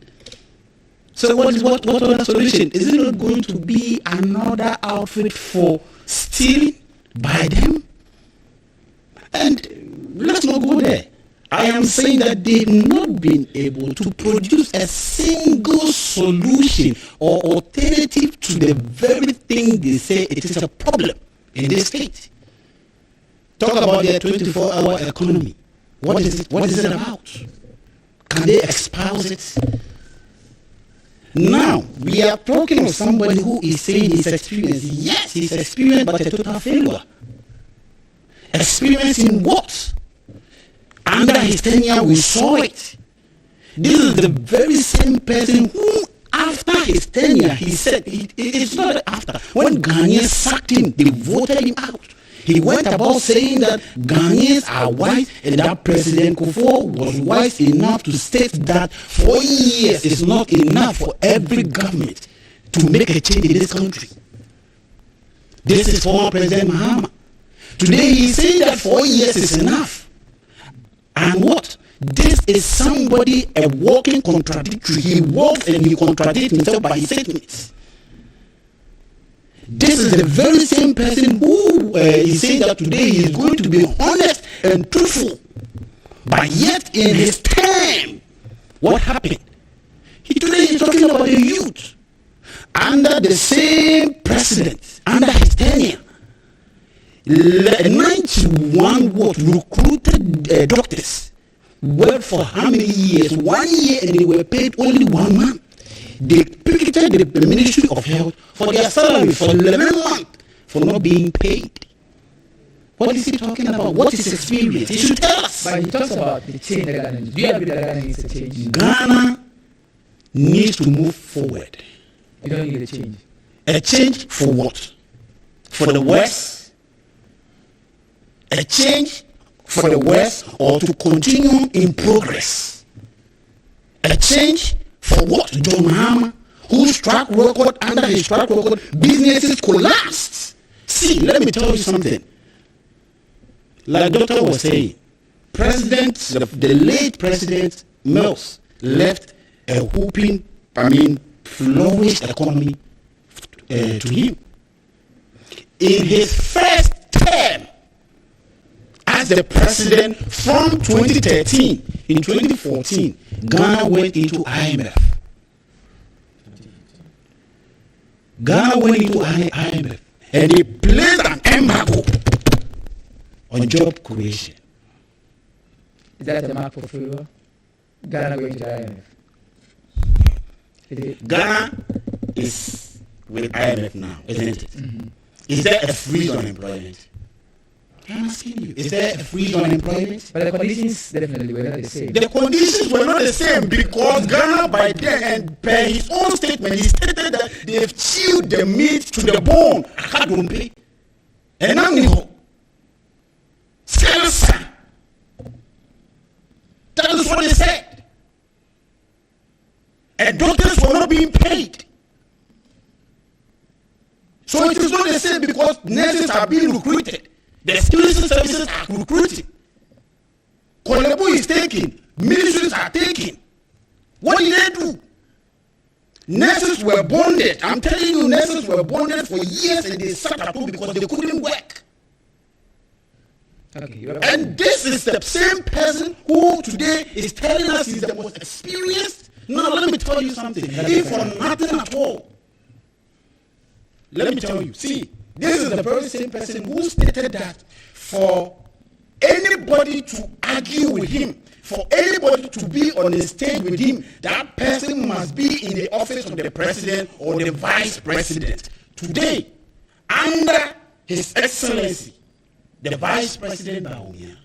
So what other solution? Is it not going to be another outfit for stealing by them? And let's not go there. I am saying that they've not been able to produce a single solution or alternative to the very thing they say it is a problem in this state. Talk about their 24-hour economy. What is it? What is it about? Can they espouse it? Now, we are talking of somebody who is saying he's experienced. Yes, he's experienced, but a total failure. Experience in what? Under his tenure, we saw it. This is the very same person who, after his tenure, he said, it's not after. When Ghanaians sacked him, they voted him out. He went about saying that Ghanaians are wise, and that President Kufuor was wise enough to state that 4 years is not enough for every government to make a change in this country. This is former President Mahama. Today he's saying that 4 years is enough. And what? This is somebody, a walking contradictory. He walks and he contradicts himself by his statements. This is the very same person who is saying that today he is going to be honest and truthful. But yet in his time, what happened? Today he's talking about the youth. Under the same president, under his tenure, 91 recruited doctors worked for how many years? 1 year, and they were paid only 1 month. They picketed the Ministry of Health for their salary for 11 months for not being paid. What is he talking about? What is his experience? He should tell us. But he talks about the change that Ghana needs. Do you agree that Ghana needs a change? Ghana needs to move forward. You don't need a change. A change for what? For the worse? A change for the worse, or to continue in progress? A change for what? John Mahama, whose track record, under his track record, businesses collapsed. See, let me tell you something. Like Doctor was saying, the late President Mills left a flourished economy to him. In his first term as the president from 2013, in 2014, Ghana went into IMF. And they placed an embargo on job creation. Is that a mark for failure? Ghana going to the IMF? Ghana is with IMF now, isn't it? Mm-hmm. Is there a freeze on employment? I'm asking you, is there a freeze on employment? But the conditions definitely were not the same. The conditions were not the same because Ghana, by then, and per his own statement, he stated that they have chewed the meat to the bone. I don't pay. And I'm that is what they said. And doctors were not being paid. So it is not the same because nurses are being recruited. The skills services are recruiting. Kolebu is taking. Ministries are taking. What did they do? Nurses were bonded. I'm telling you, nurses were bonded for years and they sat at home because they couldn't work. Okay, and this is the same person who today is telling us he's the most experienced. No, let me tell you something. If for nothing at all, let me tell you. See, this is the very same person who stated that for anybody to argue with him, for anybody to be on the stage with him, that person must be in the office of the president or the vice president. Today, under His Excellency, the Vice President Bawumia,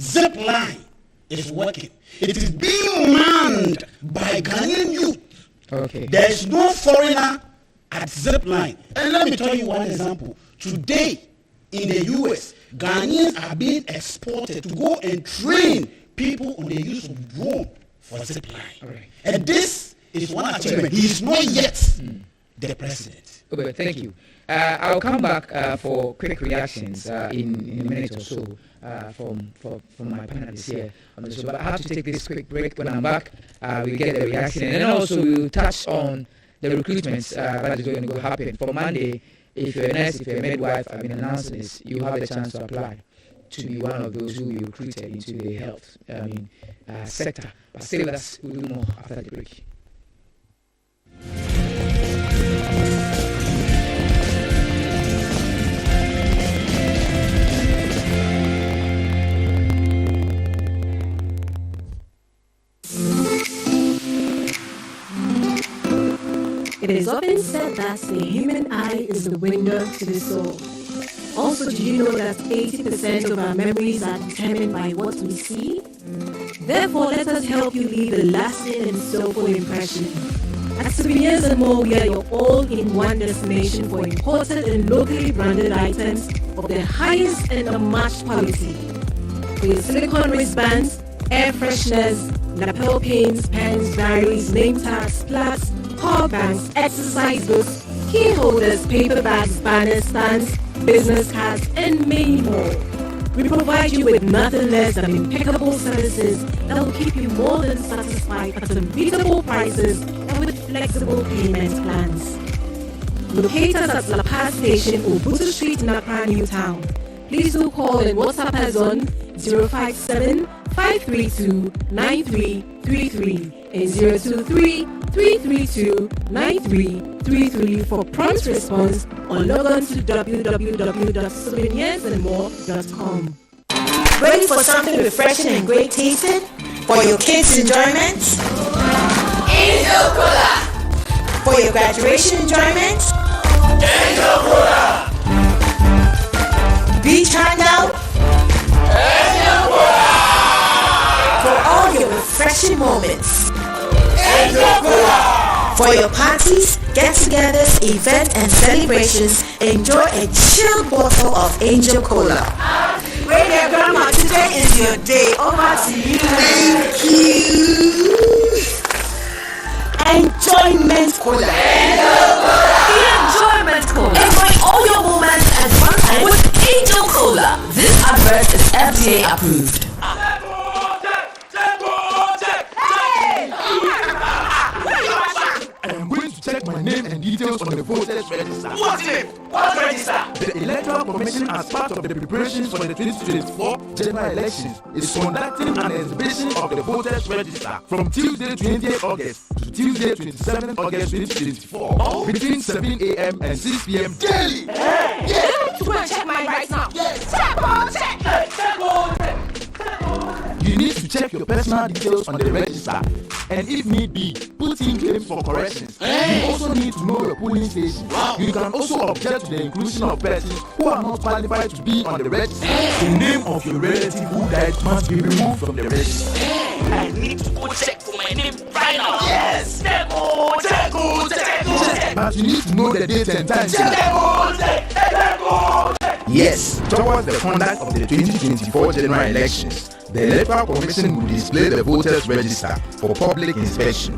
zip line is working. It is being manned by Ghanaian youth. Okay. There is no foreigner at zip line. And let me tell you one example. Today, in the US, Ghanaians are being exported to go and train people on the use of drone for zip line. Right. And this is one achievement. He is not yet the president. Okay, thank you. I'll come back for quick reactions in a minute or so from my panelists here on the show. But I have to take this quick break. When I'm back, we'll get the reaction. And then also we'll touch on the recruitments that is going to happen. For Monday, if you're a nurse, if you're a midwife, I've been announcing this, you have the chance to apply to be one of those who will be recruited into the health sector. But stay with us, we'll do more after the break. It is often said that the human eye is the window to the soul. Also, did you know that 80% of our memories are determined by what we see? Therefore, let us help you leave a lasting and soulful impression. At Souvenirs and More, we are your all-in-one destination for imported and locally branded items of the highest and unmatched quality. For your silicone wristbands, air fresheners, lapel pins, pens, diaries, name tags, plaques, power banks, exercise books, key holders, paper bags, banners, stands, business cards, and many more. We provide you with nothing less than impeccable services that will keep you more than satisfied at some reasonable prices and with flexible payment plans. Locate us at La Paz Station, Obutu Street in Accra, New Town. Please do call and WhatsApp us on 057-532-9333 and 023-332-9333 for prompt response or log on to www.souvenirsandmore.com. Ready for something refreshing and great tasting for your kids' enjoyment? Angel Cola! For your graduation enjoyment? Angel Cola! Beach hangout? Angel Cola! For all your refreshing moments? Angel Cola! For your parties, get-togethers, events, and celebrations, enjoy a chilled bottle of Angel Cola. Great dear Grandma, today is your day. Over to you. Thank you. Enjoyment Cola. The Enjoyment Cola. Enjoy all your moments at one time with Angel Cola. This advert is FDA approved. I am going to check my name and details on the voters register. What name? What register? The Electoral Commission, as part of the preparations for the 2024 general elections, is conducting an exhibition of the voters register from Tuesday 20th August to Tuesday 27th August 2024 between 7 a.m. and 6 p.m. daily. Yeah. To go and check mine right now. Yes. You need to check your personal details on the register, and if need be, put in claims for corrections. You also need to know your polling station. You can also object to the inclusion of persons who are not qualified to be on the register. The name of your relative who died must be removed from the register. I need to go check for my name right now. Yes! Check. But you need to know the date and time. Yes, towards the conduct of the 2024 general elections, the Electoral Commission will display the voters register for public inspection.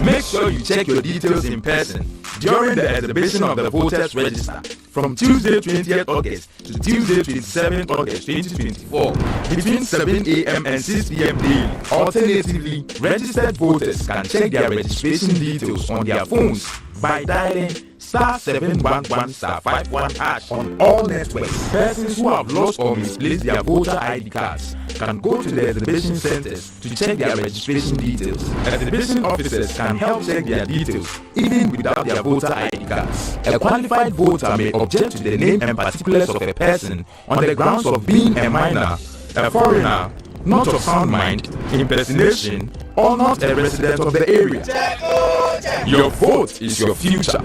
Make sure you check your details in person during the exhibition of the voters register from Tuesday 20th August to Tuesday 27th August 2024 between 7 a.m. and 6 p.m. daily. Alternatively, registered voters can check their registration details on their phones by dialing *711*51# on all networks. Persons who have lost or misplaced their voter ID cards can go to the exhibition centers to check their registration details. Exhibition officers can help check their details even without their voter ID cards. A qualified voter may object to the name and particulars of a person on the grounds of being a minor, a foreigner, not of sound mind, impersonation, or not a resident of the area. Your vote is your future.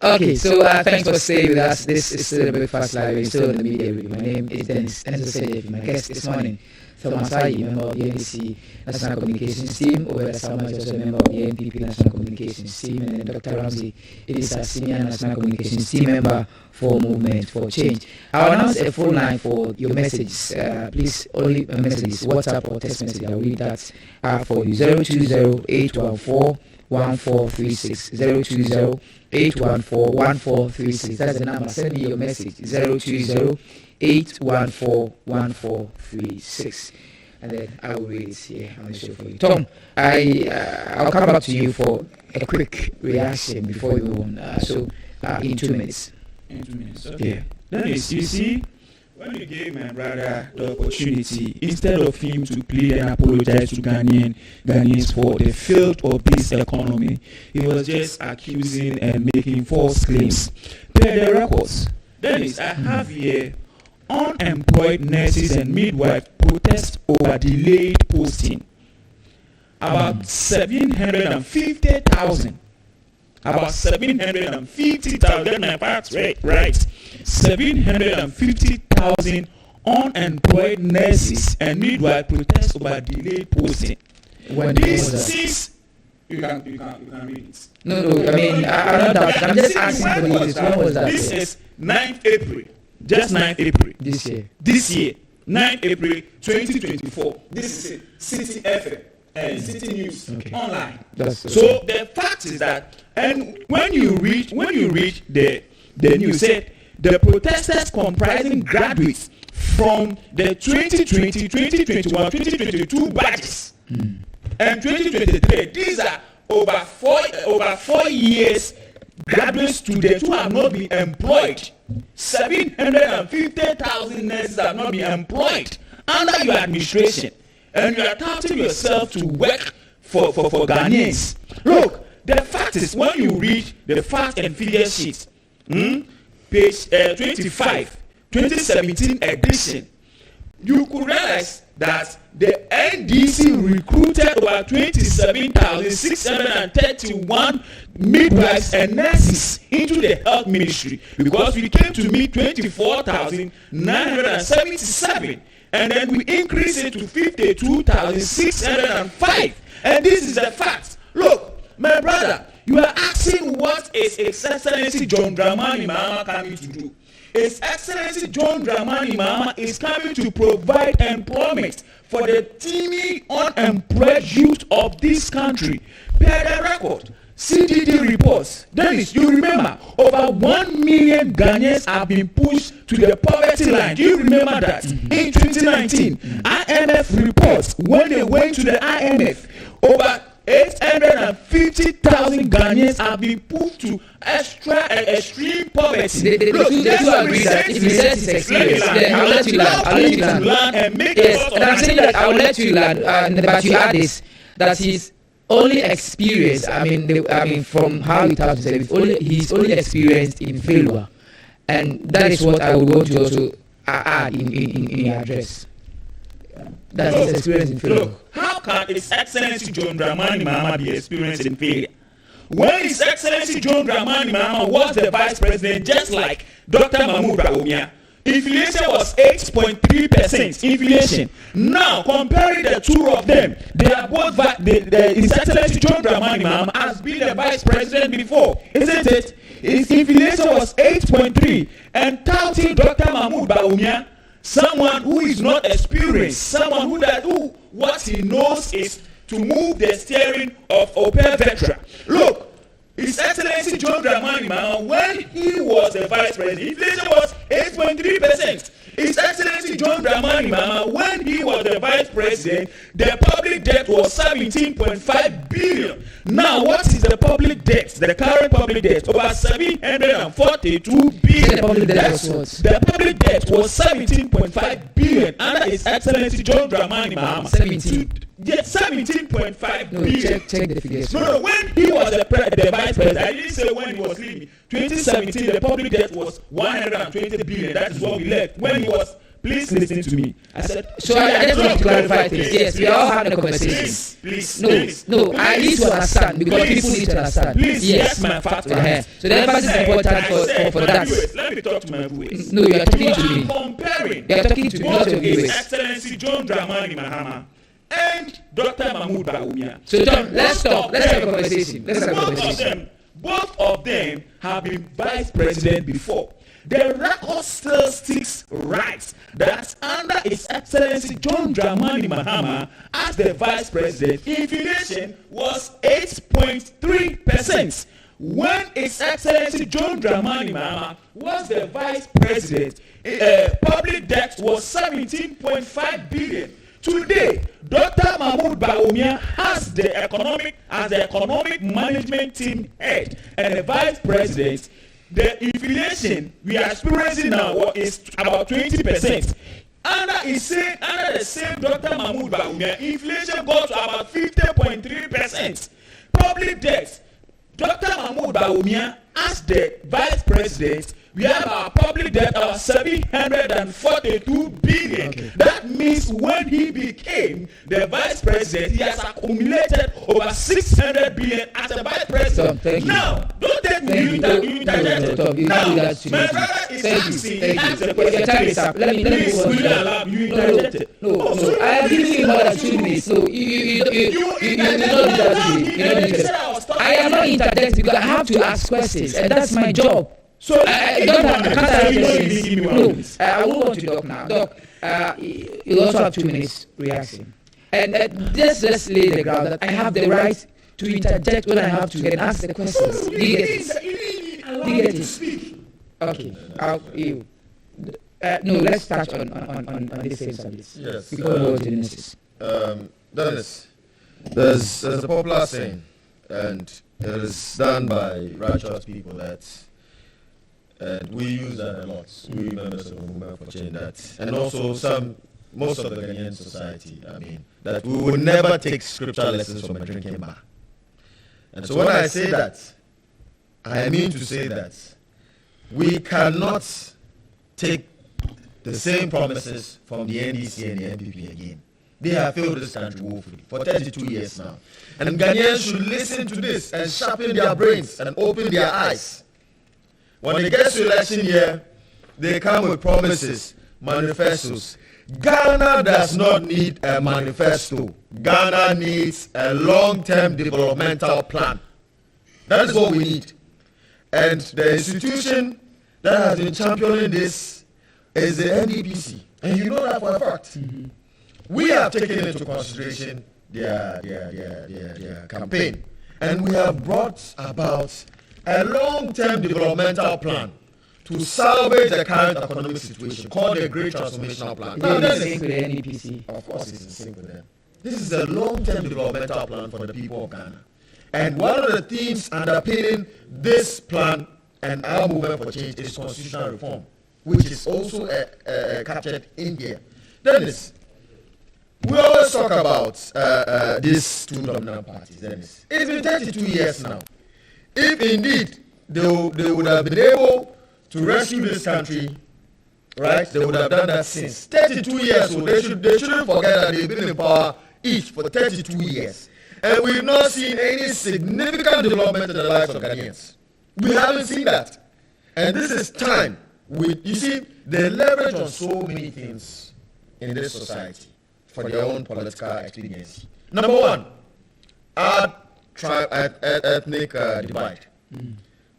Okay, so thanks for staying with us. This is still the Breakfast Live. We're still in the media review. My name is Dennis Osei Gyamfi. My guest this morning, Thomas Ayi, member of the NDC National Communications Team. Obeda Salma is also a member of the NPP National Communications Team. And then Dr. Ramsey is a senior National Communications Team member for Movement for Change. I'll announce a phone line for your messages. Please, only messages, WhatsApp or text message. I'll read that for you. 020-814-1436. 020-814-1436. That's the number. Send me your message. 020-814-1436. And then I will read it here on the show for you. Tom, I'll come back to you for a quick reaction before we go on. In 2 minutes. In 2 minutes, okay. Yeah. Dennis, you see, when you gave my brother the opportunity, instead of him to plead and apologize to Ghanaians for the failed of this economy, he was just accusing and making false claims. Per the records, Dennis, I have here unemployed nurses and midwives protest over delayed posting. About 750,000. About 750,000. Get my facts right. 750,000 unemployed nurses and midwives protest over delayed posting. This You can read it. No, I mean, I'm just asking for this. When was that? This is 9th April. Just 9th April. This year. 9th April 2024. This is City FM and City News online. So the fact is that, and when you read the news, said the protesters comprising graduates from the 2020, 2021, 2022 batches and 2023. These are over 4 years graduate students who have not been employed. 750,000 nurses have not been employed under your administration, and you are touting yourself to work for Ghanaians. Look, the fact is, when you read the facts and figures sheet, page 25, 2017 edition, you could realize that the NDC recruited over 27,631 midwives and nurses into the health ministry, because we came to meet 24,977, and then we increased it to 52,605. And this is the fact. Look, my brother, you are asking what is His Excellency John Dramani Mahama coming to do. His Excellency John Dramani Mahama is coming to provide employment for the teeming unemployed youth of this country. Per the record, CDD reports, Dennis, you remember, over 1 million Ghanaians have been pushed to the poverty line. Do you remember that? In 2019, IMF reports, when they went to the IMF, over 850,000 Ghanaians have been put to extreme poverty. Look, they do agree that if you set his experience, then I'll let you land. Yes, and I'm saying that I'll let you land, but you add this, that he's only experienced, from how he tells himself, he's only experienced in failure. And that is what I would want to also add in your address. That's his experience in failure. Look, how can His Excellency John Dramani Mahama be experienced in failure? When His Excellency John Dramani Mahama was the vice president, just like Dr. Mahmoud Bawumia, inflation was 8.3% inflation. Now, comparing the two of them, they are both His Excellency John Dramani Mahama has been the vice president before, isn't it? His inflation was 8.3%, and touting Dr. Mahmoud Bawumia, someone who is not experienced, someone who what he knows is to move the steering of Opel Vectra. Look, His Excellency John Dramani Mahama, when he was the vice president, inflation was 8.3%. His Excellency John Dramani Mahama, when he was the vice president, the public debt was 17.5 billion. Now, what is the public debt? The current public debt over 742 billion. The public debt was 17.5 billion under His Excellency John Dramani Mahama. 17.5 billion. Check the figures. No, when he was the vice president, I didn't say when he was leaving. 2017, the public debt was 120 billion. That is what we left. When he was, please listen to me. I said, so I just want to clarify things. Yes, we are all having a conversation. Please. No, I need to understand, because people need to understand. Please, yes, my fact. So the emphasis is important for that. Let me talk to my viewers. No, you are talking to me. Comparing. You are talking to me, not your His viewers. Excellency John Dramani Mahama and Dr. Mahmoud Bawumia. So John, let's talk. Let's have a conversation. Both of them have been vice president before. The record still sticks right that under His Excellency John Dramani Mahama as the vice president, inflation was 8.3%. When His Excellency John Dramani Mahama was the vice president, public debt was 17.5 billion. Today, Dr. Mahmoud Bawumia as the economic management team head and the vice president, the inflation we are experiencing now is about 20%. Under the same Dr. Mahmoud Bawumia, inflation got to about 50.3%. Public debt, Dr. Mahmoud Bawumia as the vice president, we have our public debt of 742 billion. again. Okay. That means when he became the vice president, he has accumulated over 600 billion as a vice president. Thank now, you. don't take me you interject it. Now, my father is asking, he asked the question. Your time is up. Let me please, will you allow you interject it? No. I have given you more than 2 minutes. So you don't interject. I am not interjecting because I have to ask questions, and that's my job. So I don't have to answer questions. No, I will go to Doc now. Doc, you also have 2 minutes reaction. And let's lay the ground that I have the right to interject when I have to and ask the questions. Do you get it? Okay. No, let's touch on the same subject. Yes. Before we go to the next. Dennis, there's a popular saying, and it is done by righteous people that, and we use that a lot. We members of the movement for change that, and also most of the Ghanaian society. I mean, that we will never take scripture lessons from a drinking bar. And so when I say that, I mean to say that we cannot take the same promises from the NDC and the NPP again. They have failed this country woefully for 32 years now. And Ghanaians should listen to this and sharpen their brains and open their eyes. When they get to election year, they come with promises, manifestos. Ghana does not need a manifesto. Ghana needs a long-term developmental plan. That is what we need. And the institution that has been championing this is the NDPC. And you know that for a fact. Mm-hmm. We have taken into consideration their campaign. And we have brought about a long-term developmental plan to salvage the current economic situation called the Great Transformational Plan. Now, this is with the NDPC. Of course, it's in sync with them. This is a long-term developmental plan for the people of Ghana. And one of the themes underpinning this plan and our movement for change is constitutional reform, which is also captured in here. Dennis, we always talk about these two dominant parties, Dennis. It's been 32 years now. If indeed they would have been able to rescue this country, right, they would have done that since 32 years. So they shouldn't forget that they've been in power each for 32 years. And we've not seen any significant development in the lives of Ghanaians. We haven't seen that. And this is time. You see, they leverage on so many things in this society for their own political expediency. Number one, our ethnic divide.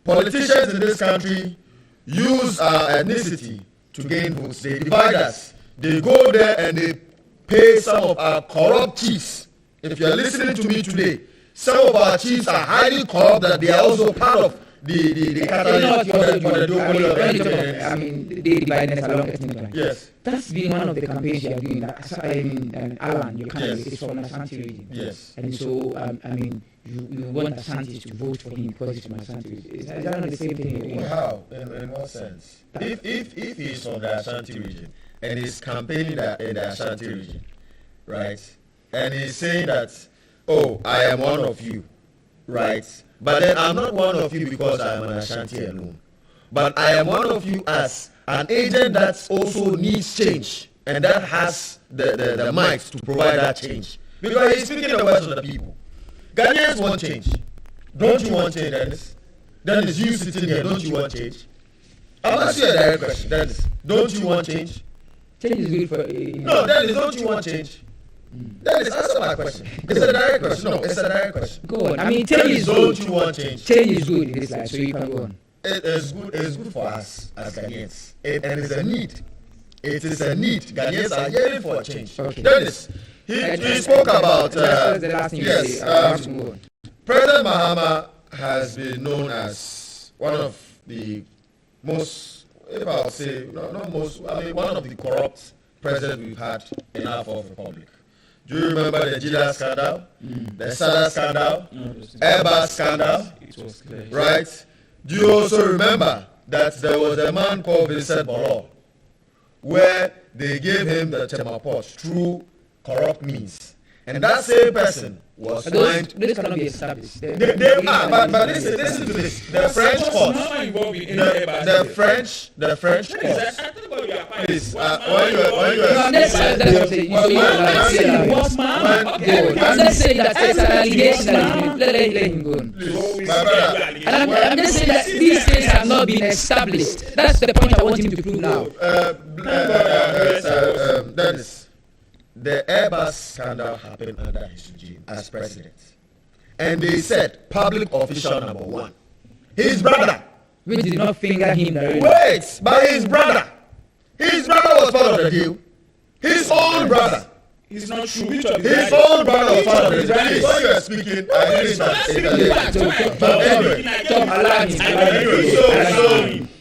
Politicians in this country use our ethnicity to gain votes. They divide us. They go there and they pay some of our corrupt chiefs. If you are listening to me today, some of our chiefs are highly corrupt that they are also part of the I mean, they divide us along ethnic lines. Yes. That's been one of the campaigns you are doing. Alan, your candidate is from Ashanti region. Yes. And so, I mean, you want Ashantis to vote for him because he's from Ashanti region. Is that not the same thing? How? In what sense? If he's from the Ashanti region and he's campaigning in the Ashanti region, right? And he's saying that, oh, I am one of you, right? But then I'm not one of you because I am an Ashanti alone. But I am one of you as an agent that also needs change and that has the might to provide that change. Because he's speaking the words of the people. Ghanaians want change. Don't you want change, Dennis? Dennis, you sitting here, don't you want change? I'll ask you a direct question, Dennis. Don't you want change? Change is good for... No, Dennis, don't you want change? Dennis, answer my question. It's a direct question. No, it's a direct question. Go on. I mean, change is good. Don't you want change? Change is good in this life, so you can go on. It is good. It is good for us as Ghanaians. And it's a need. It is a need. Ghanaians are yearning for a change. Okay. Dennis, he spoke about... that's the last thing you say. President Mahama has been known as one of the most, if I'll say, not most, I mean, one of the corrupt presidents we've had in our fourth republic. Do you remember the Jida scandal, the Sada scandal, Airbus scandal, right? Do you also remember that there was a man called Vincent Bolo, where they gave him the Chema post through corrupt means, And that same person was fined. Those cannot be established. But listen to this. The French court. The French court. Please, let's say that it's an allegation. Let him go. I'm just saying that these things have not been established. That's the point I want him to prove now. Dennis, the Airbus scandal happened under his regime as president. And they said, public official number one, his brother. We did not finger him. Wait, but his brother. His brother was part of the deal. His own brother. It's not true. His own brother was part of the deal. When you were speaking, I didn't.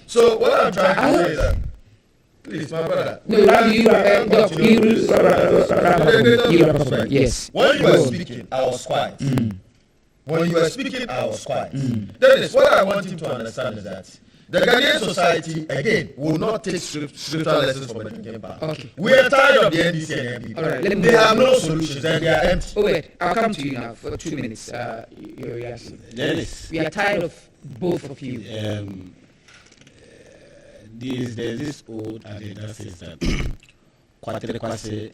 So what I'm trying to say is that, please, my brother. Yes. When you were speaking, I was quiet. When you were speaking, I was quiet. Dennis, what I want you to understand is that the Ghanaian society, again, will not take spiritual lessons from the Kenyan power. Okay. We are tired of the NDC and NPP. Right, they have no solutions and they are empty. Oh, wait, I'll come to you now for 2 minutes. Your reaction. Dennis. We are tired of both of you. There's this old adage that says that Kwatere Kwase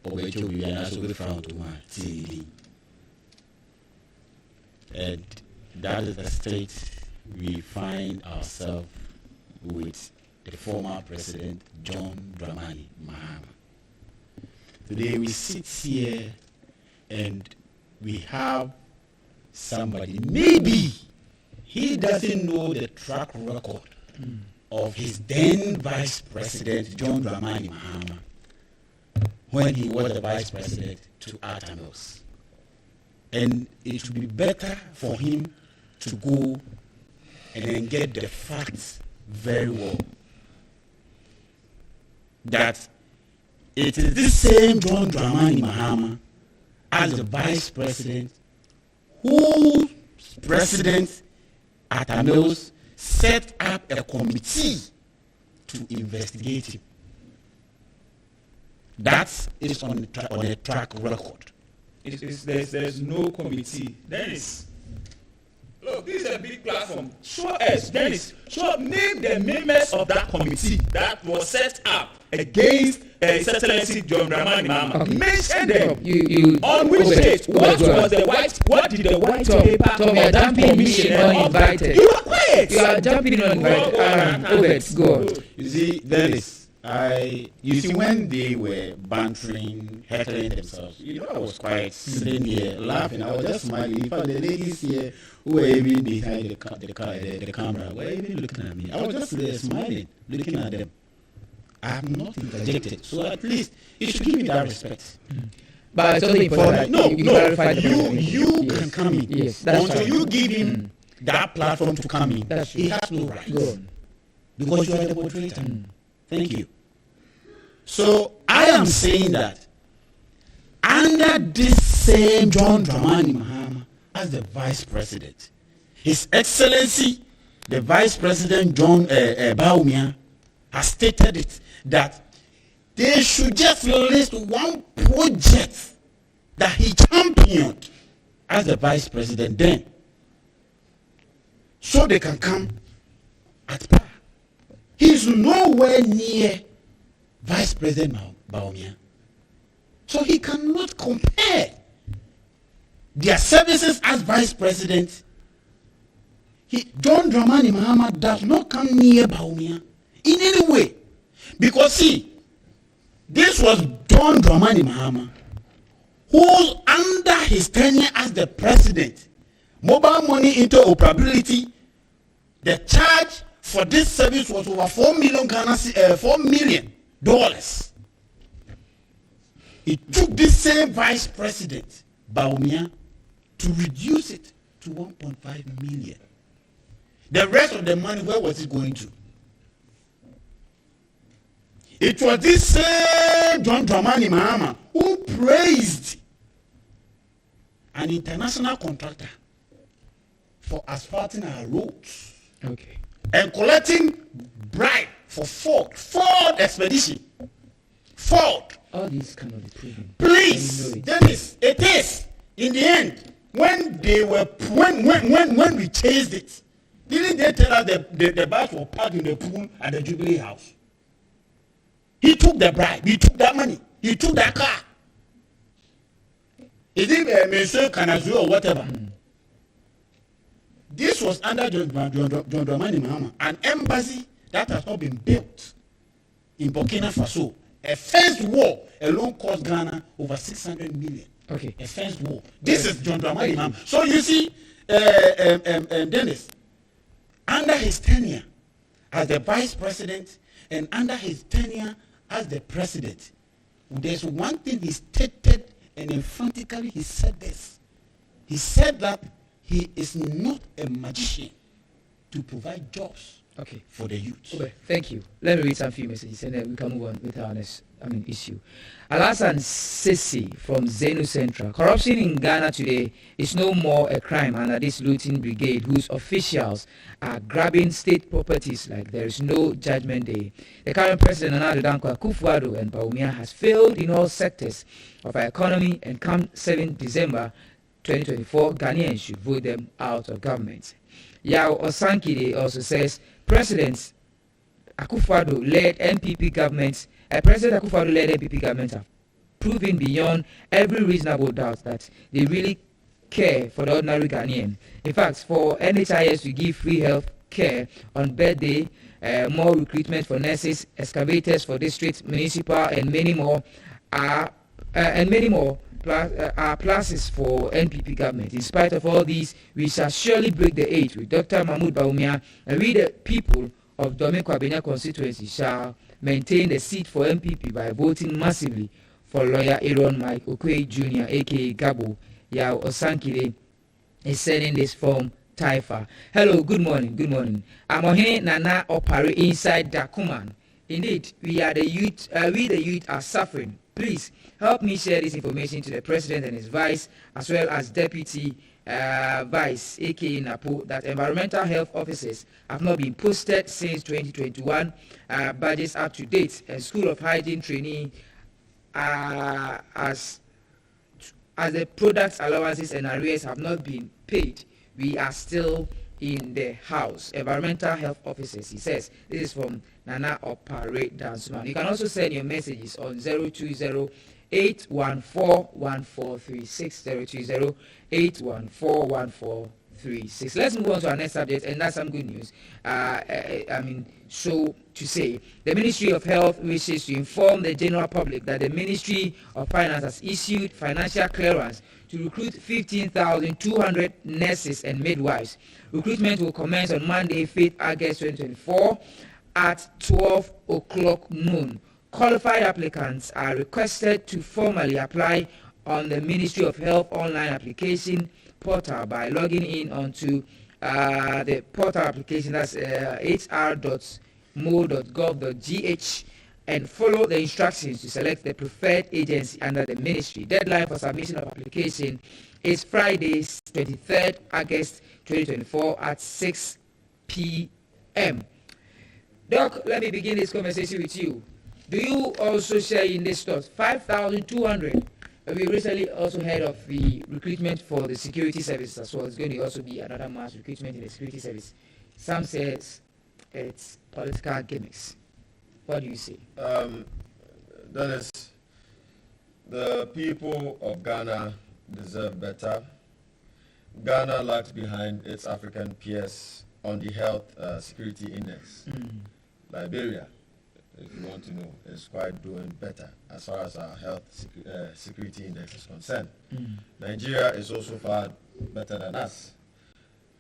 Obecho Viviana Sugar Frown to my TV. And that is the state we find ourselves with the former president John Dramani Mahama. Today we sit here and we have somebody, maybe he doesn't know the track record of his then vice president John Dramani Mahama when he was the vice president to Artemis. And it would be better for him to go and then get the facts very well. That it is this same John Dramani Mahama as the vice president whose president Artemis set up a committee to investigate him. That is on a track record. There's no committee. Dennis, look, this is a big platform. Show us, Dennis. Name the members of that committee that was set up against His Excellency John Dramani Mahama. Okay. Mention them. On which date? What did the white paper commission uninvited? You are quiet. You are jumping uninvited. Go on. You see, Dennis. You see, when they were bantering, heckling themselves, I was quiet, sitting here, laughing. I was just smiling. In fact, the ladies here who were even behind the camera were even looking at me. I was just there smiling, looking at them. I have not interjected, so at least you should give me that respect. But it's also important. You can come in. Yes, until you give him that platform to come in, he has no right. Because you are the moderator. Thank you. So I am saying that under this same John Dramani Mahama as the vice president, His Excellency, the Vice President John Bawumia, has stated it that they should just list one project that he championed as the Vice President then, so they can come at power. He is nowhere near Vice President Bawumia. So he cannot compare their services as Vice President. John Dramani Mahama does not come near Bawumia in any way. Because see, this was John Dramani Mahama who, under his tenure as the president, mobile money interoperability, the charge for this service was over $4 million. It took this same vice president, Bawumia, to reduce it to 1.5 million. The rest of the money, where was it going to? It was this same John Dramani Mahama who praised an international contractor for asphalting our roads. Okay. And collecting bribe for Ford Expedition. Ford All these cannot be proven. Please, Dennis, it is. In the end, when we chased it, didn't they tell us the bus was parked in the pool at the Jubilee House? He took the bribe. He took that money. He took that car. Is it Monsieur Kanazu or whatever? This was under John Dramani Mahama, an embassy that has not been built in Burkina Faso. A fenced wall alone cost Ghana over 600 million. Okay. A fenced wall. This is John Dramani Mahama. So you see, Dennis, under his tenure as the vice president and under his tenure as the president, there's one thing he stated, and emphatically he said this. He said that he is not a magician to provide jobs for the youth. Okay, thank you. Let me read some few messages and then we can move on with our next issue. Alasan Sisi from Zenu Central. Corruption in Ghana today is no more a crime under this looting brigade whose officials are grabbing state properties like there is no judgment day. The current president, Nana Dankwa Akufo-Addo and Bawumia, has failed in all sectors of our economy, and come 7 December 2024, Ghanaians should vote them out of government. Yao Osankide also says President Akufo-Addo led NPP governments have proven beyond every reasonable doubt that they really care for the ordinary Ghanaian. In fact, for NHIS to give free health care on birthday, more recruitment for nurses, excavators for district, municipal, and many more are pluses for NPP government. In spite of all these, we shall surely break the age with Dr. Mahmoud Bawumia, and we the people of Dome Kwabena constituency shall maintain the seat for MPP by voting massively for lawyer Aaron Mike Okoye Jr. aka Gabo. Yao Osankide is sending this from Taifa. Hello, good morning. I'm here Nana Opare inside Dakuman. Indeed, we the youth are suffering. Please help me share this information to the president and his vice, as well as deputy vice, aka Napo, that environmental health officers have not been posted since 2021. Budgets up to date, and school of hygiene training as the products allowances and arrears have not been paid. We are still in the house. Environmental health officers, he says. This is from Nana Opare Dansuman. You can also send your messages on 020-814-1436, 020-814-1436. Let's move on to our next subject, and that's some good news. So to say, the Ministry of Health wishes to inform the general public that the Ministry of Finance has issued financial clearance to recruit 15,200 nurses and midwives. Recruitment will commence on Monday, 5th August 2024 at 12 o'clock noon. Qualified applicants are requested to formally apply on the Ministry of Health online application portal by logging in onto the portal application, that's hr.mo.gov.gh, and follow the instructions to select the preferred agency under the ministry. Deadline for submission of application is Friday, 23rd August 2024 at 6 p.m. Doc, let me begin this conversation with you. Do you also share in this thought? 5,200. We recently also heard of the recruitment for the security service as well. It's going to also be another mass recruitment in the security service. Some says it's political gimmicks. What do you say? Dennis, the people of Ghana deserve better. Ghana lags behind its African peers on the health security index. Liberia, if you want to know, is quite doing better as far as our health security index is concerned. Nigeria is also far better than us.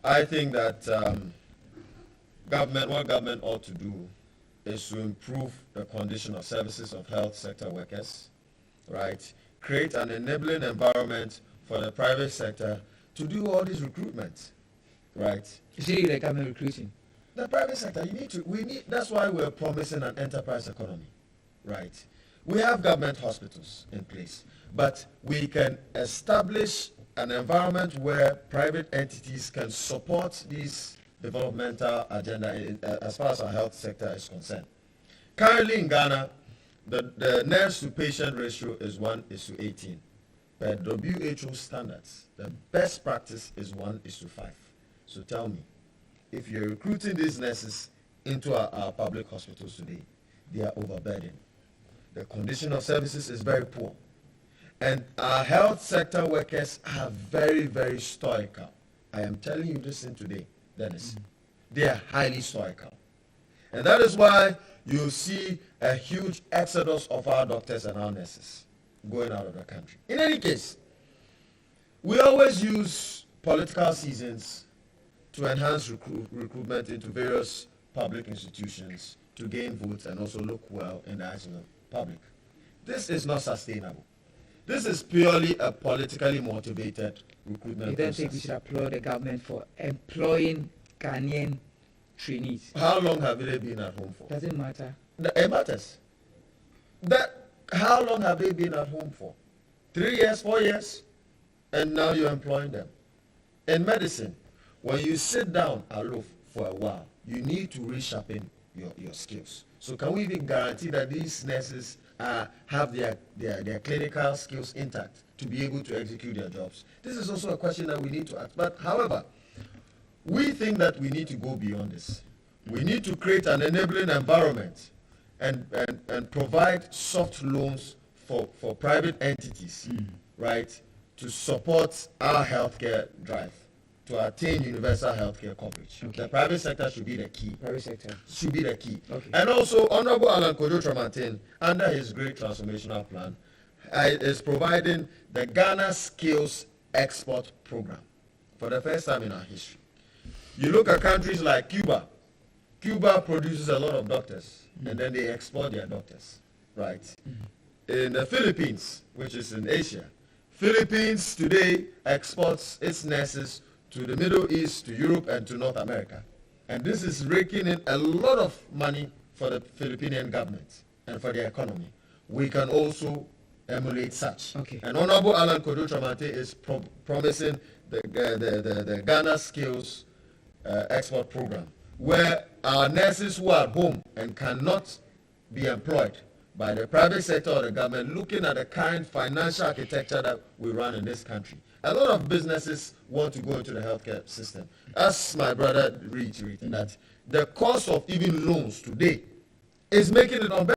I think that what government ought to do is to improve the condition of services of health sector workers, right? Create an enabling environment for the private sector to do all these recruitment, right? You see the government recruiting? The private sector, that's why we're promising an enterprise economy, right? We have government hospitals in place, but we can establish an environment where private entities can support these developmental agenda as far as our health sector is concerned. Currently in Ghana, the nurse to patient ratio is 1:18. Per WHO standards, the best practice is 1:5. So tell me, if you're recruiting these nurses into our public hospitals today, they are overburdened. The condition of services is very poor. And our health sector workers are very, very stoical. I am telling you this in today, Dennis. They are highly stoical. And that is why you see a huge exodus of our doctors and our nurses going out of the country. In any case, we always use political seasons to enhance recruitment into various public institutions to gain votes and also look well in the eyes of the public. This is not sustainable. This is purely a politically motivated recruitment You don't process. think we should applaud the government for employing Ghanaian trainees? How long have they been at home for? Doesn't matter. It matters. How long have they been at home for? 3 years, 4 years? And now you're employing them. In medicine, when you sit down aloof for a while, you need to resharpen your skills. So can we even guarantee that these nurses have their clinical skills intact to be able to execute their jobs? This is also a question that we need to ask. But however, we think that we need to go beyond this. We need to create an enabling environment and provide soft loans for private entities, right, to support our healthcare drive, to attain universal healthcare coverage. Okay. The private sector should be the key. Private sector. Should be the key. Okay. And also, Honorable Alan Kojo Tramantin, under his great transformational plan, is providing the Ghana Skills Export Program for the first time in our history. You look at countries like Cuba. Cuba produces a lot of doctors, and then they export their doctors, right? In the Philippines, which is in Asia, Philippines today exports its nurses to the Middle East, to Europe, and to North America. And this is raking in a lot of money for the Philippine government and for the economy. We can also emulate such. Okay. And Honorable Alan Kojo Tramante is promising the Ghana Skills Export Program, where our nurses who are at home and cannot be employed by the private sector or the government, looking at the current financial architecture that we run in this country. A lot of businesses want to go into the healthcare system. As my brother reiterated, that the cost of even loans today is making it unbearable.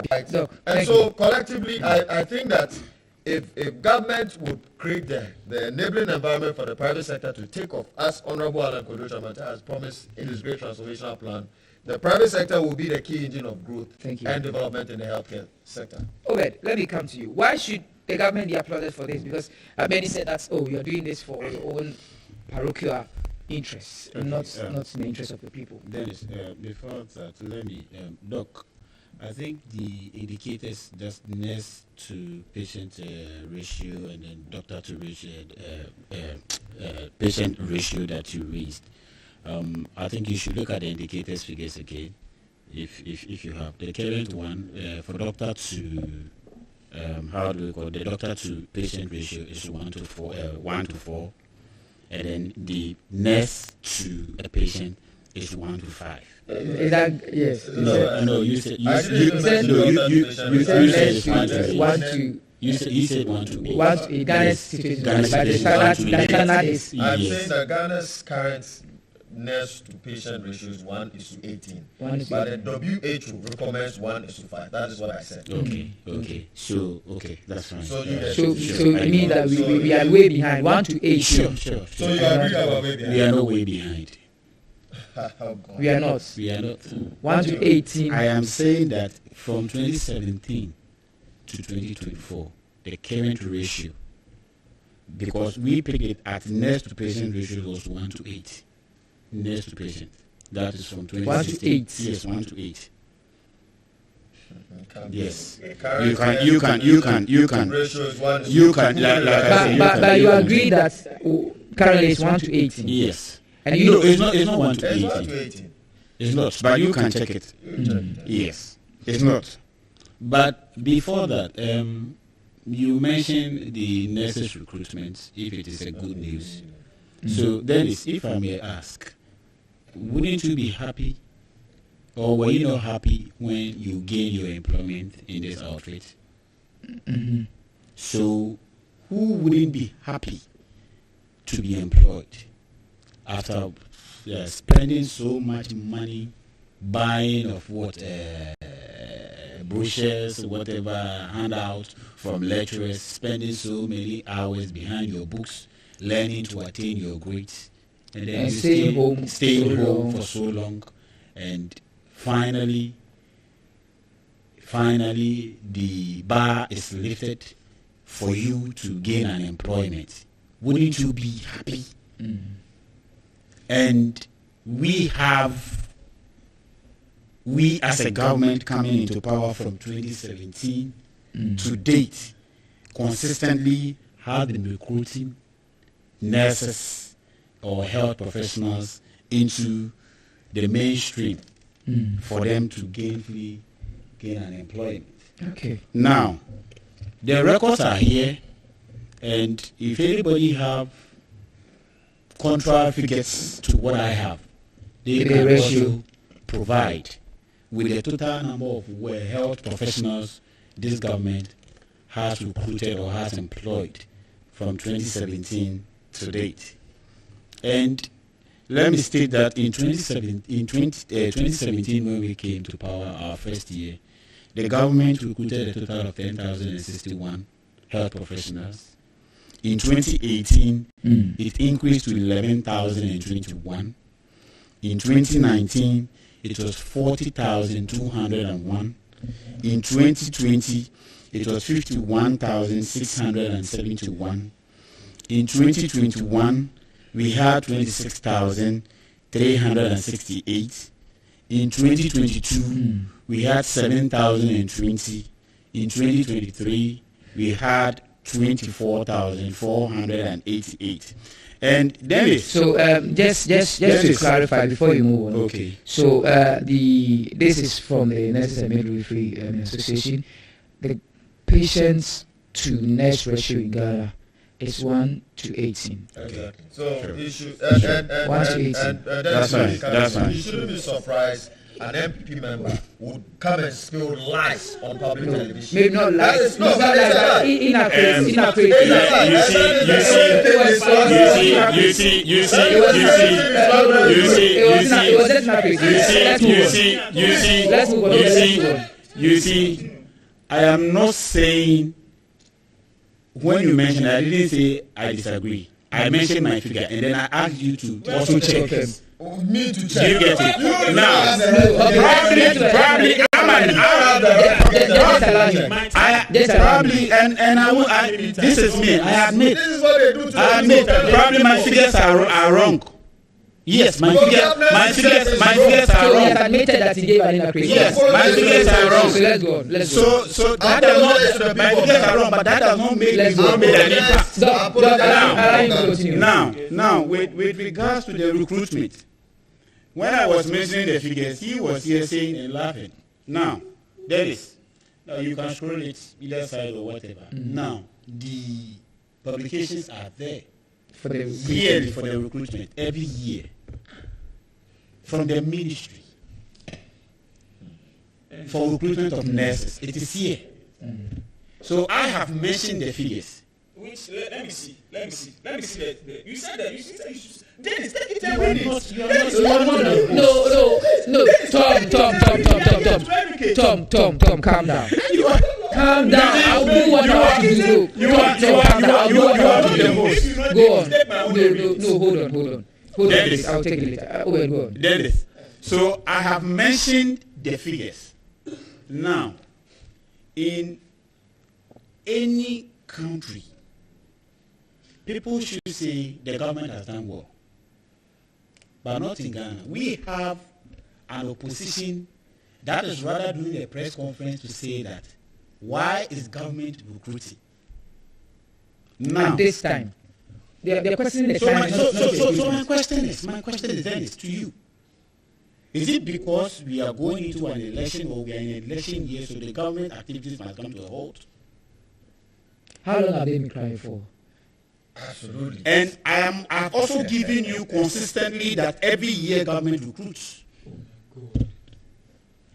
Right? No, and so collectively, I think that if government would create the enabling environment for the private sector to take off, as Honorable Alan Kojo Tramante has promised in his great transformational plan, the private sector will be the key engine of growth and development in the healthcare sector. Obed, let me come to you. Why should the government be applauded for this? Because many said that, you're doing this for your own parochial interests, not in the interest of the people. Dennis, before that, let me, Doc, I think the indicators, just nurse to patient ratio and then doctor to patient ratio that you raised, I think you should look at the indicators figures again, if you have the current one for doctor to how do we call it? The doctor to patient ratio is 1 to 4, and then the nurse to a patient is 1 to 5. Is that yes? No. You said one to. You said 1 to 8. 1 to 8. Ghana's situation, but the standard is. I'm saying that Ghana's current nurse to patient ratio is 1:18. But the WHO recommends 1:5. That is what I said. Okay. So that's fine. So it means that we are way behind. 1 to 8. Sure. So you agree that we're way behind? We are not way behind. We are not. 1 to 18. I am saying that from 2017 to 2024, the current ratio, because we picked it at nurse to patient ratio was 1 to 8. Nurse to patient. That is from 2016. 1 to 8. Yes, 1 to 8. Yes. You can. Ratio is 1. You can. But you agree that currently it's 1 to 18. Yes. And no, it's not 1 to 18. It's 1 to 18. It's not. But you can check it. Yes. It's not. But before that, you mentioned the nurses recruitment, if it is a good news. So, Dennis, if I may ask, wouldn't you be happy Or were you not happy when you gained your employment in this outfit? Mm-hmm. So who wouldn't be happy to be employed after spending so much money buying of brochures, whatever, handouts from lecturers, spending so many hours behind your books, learning to attain your grades, and then you staying home for so long, and finally the bar is lifted for you to gain an employment. Wouldn't you be happy? And we as a government coming into power from 2017 to date consistently have been recruiting nurses or health professionals into the mainstream for them to gain an employment. Okay. Now, the records are here, and if anybody have contrary figures to what I have, they can also provide with the total number of health professionals this government has recruited or has employed from 2017 to date. And let me state that in 2017, when we came to power, our first year, the government recruited a total of 10,061 health professionals. In 2018, it increased to 11,021. In 2019, it was 40,201. In 2020, it was 51,671. In 2021, we had 26,368. In 2022, we had 7,020. In 2023, we had 24,488. And then so just to clarify before you move on. Okay. So this is from the Nurses and Midwifery Association. The patients to nurse ratio in Ghana is 1 to 18. Okay. So you should 1 to 18. That's fine. You shouldn't be surprised. An MPP member would come and spill lies on public television. Maybe not lies. No, inaccurate. You see, I am not saying, when you mentioned, I didn't say I disagree. I mentioned my figure, and then I asked you to also check this. Me to check. Do you get it? Now, probably, this is me. I admit. This is what they do to I admit. Probably my figures are wrong. Yes, my figures are So he wrong. has admitted that he gave an inaccurate. Yes, my figures are wrong. So let's go on. So that does not. My figures are wrong, but that does not make me go made an impact. Now, with regards to the recruitment. When I was mentioning the figures, he was here saying and laughing. Now, Dennis, you can scroll it either side or whatever. Now, the publications are there For the yearly for the recruitment every year from the ministry for recruitment of nurses. It is here. So I have mentioned the figures. Which let me see that you said that Dennis, take it and read it. No, Tom, calm down. Calm down. I'll do what I want to do. You want to be the host. Go on. No, hold on. Dennis. I'll take it later. Go on. Dennis. So I have mentioned the figures. Now, in any country, people should say the government has done well. But not in Ghana. We have an opposition that is rather doing a press conference to say that why is government recruiting? Now, At this time. They're questioning the time. So my question is Dennis, to you. Is it because we are going into an election or we are in an election year so the government activities must come to a halt? How long have they been crying for? Absolutely. And I've also given you consistently that every year government recruits.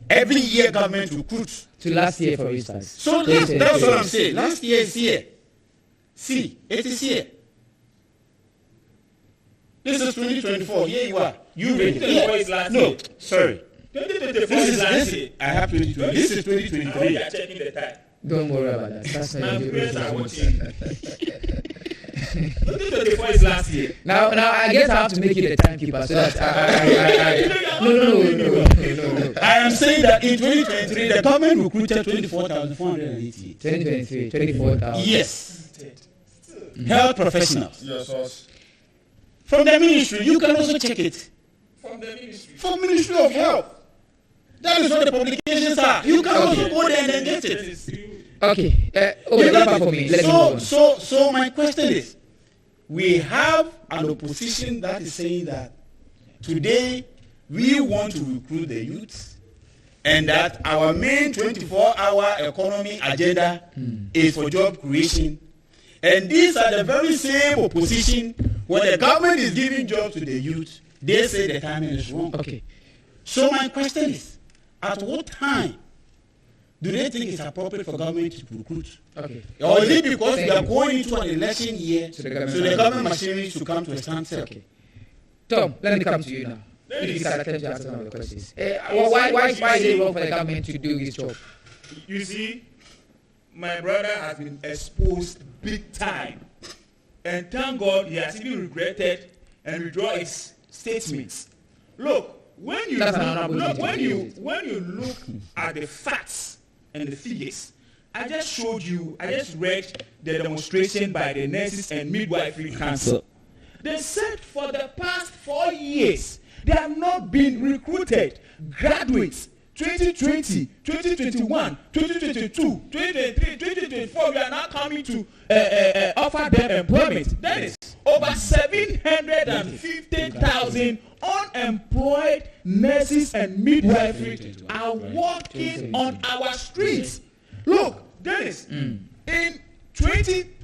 Every year government recruits. To last year, for instance. So that's what I'm saying. Last year is here. See, it is here. This is 2024. Here you are. You read it. Yeah. No, sorry. 2024 is last year. I have 2020. This is 2023. We are checking the time. Don't worry about that. That's not My your friends are business. watching. 2024 is last year. Now, I guess I have to make you the timekeeper so that No. I am saying that in 2023, the government recruited 24,480. 2023, 24,000. Yes. Health professionals. Yes. From the ministry, you can also check it. From the ministry. From Ministry of Health. That is what the publications are. You can also go there and then get it. Okay. Wrap up for me. Let's move on. So my question is, we have an opposition that is saying that today we want to recruit the youth and that our main 24-hour economy agenda is for job creation. And these are the very same opposition when the government is giving jobs to the youth, they say the timing is wrong. Okay. So my question is, at what time do they think it's appropriate for government to recruit? Okay. Or is it because we are going into an election year, so the government machinery should come to a standstill? Okay. Tom, let me come to you now. You can attempt to answer some of the questions. Why is it wrong for the government to do this job? You see, my brother has been exposed big time. And thank God he has even regretted and withdrawn his statements. Look, when you look at the facts and the figures, I just read the demonstration by the Nurses and Midwifery Council. They said for the past 4 years, they have not been recruited graduates. 2020, 2021, 2022, 2023, 2024, we are now coming to offer them employment. That is over 750,000 unemployed nurses and midwifery are walking on our streets. Look, Dennis,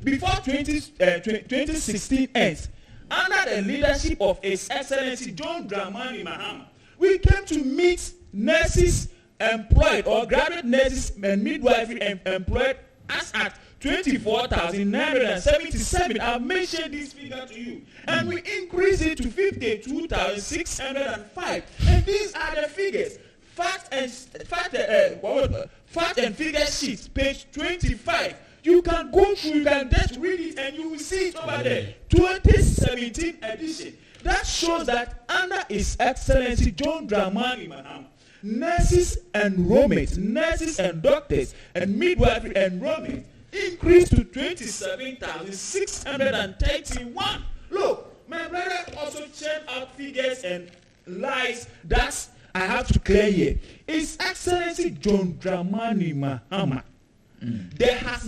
before 2016 ends, under the leadership of His Excellency John Dramani Mahama, we came to meet nurses employed or graduate nurses and midwifery employed as at 24,977. I've mentioned this figure to you. And we increased it to 52,605. And these are the figures. Fact and figure sheets, page 25. You can go through, you can just read it, and you will see it over there. 2017 edition. That shows that under His Excellency John Dramani Mahama, nurses enrollment, nurses and doctors and midwifery enrollment increased to 27,631. Look, my brother also checked out figures and lies that I have to clear here. His Excellency John Dramani Mahama, there has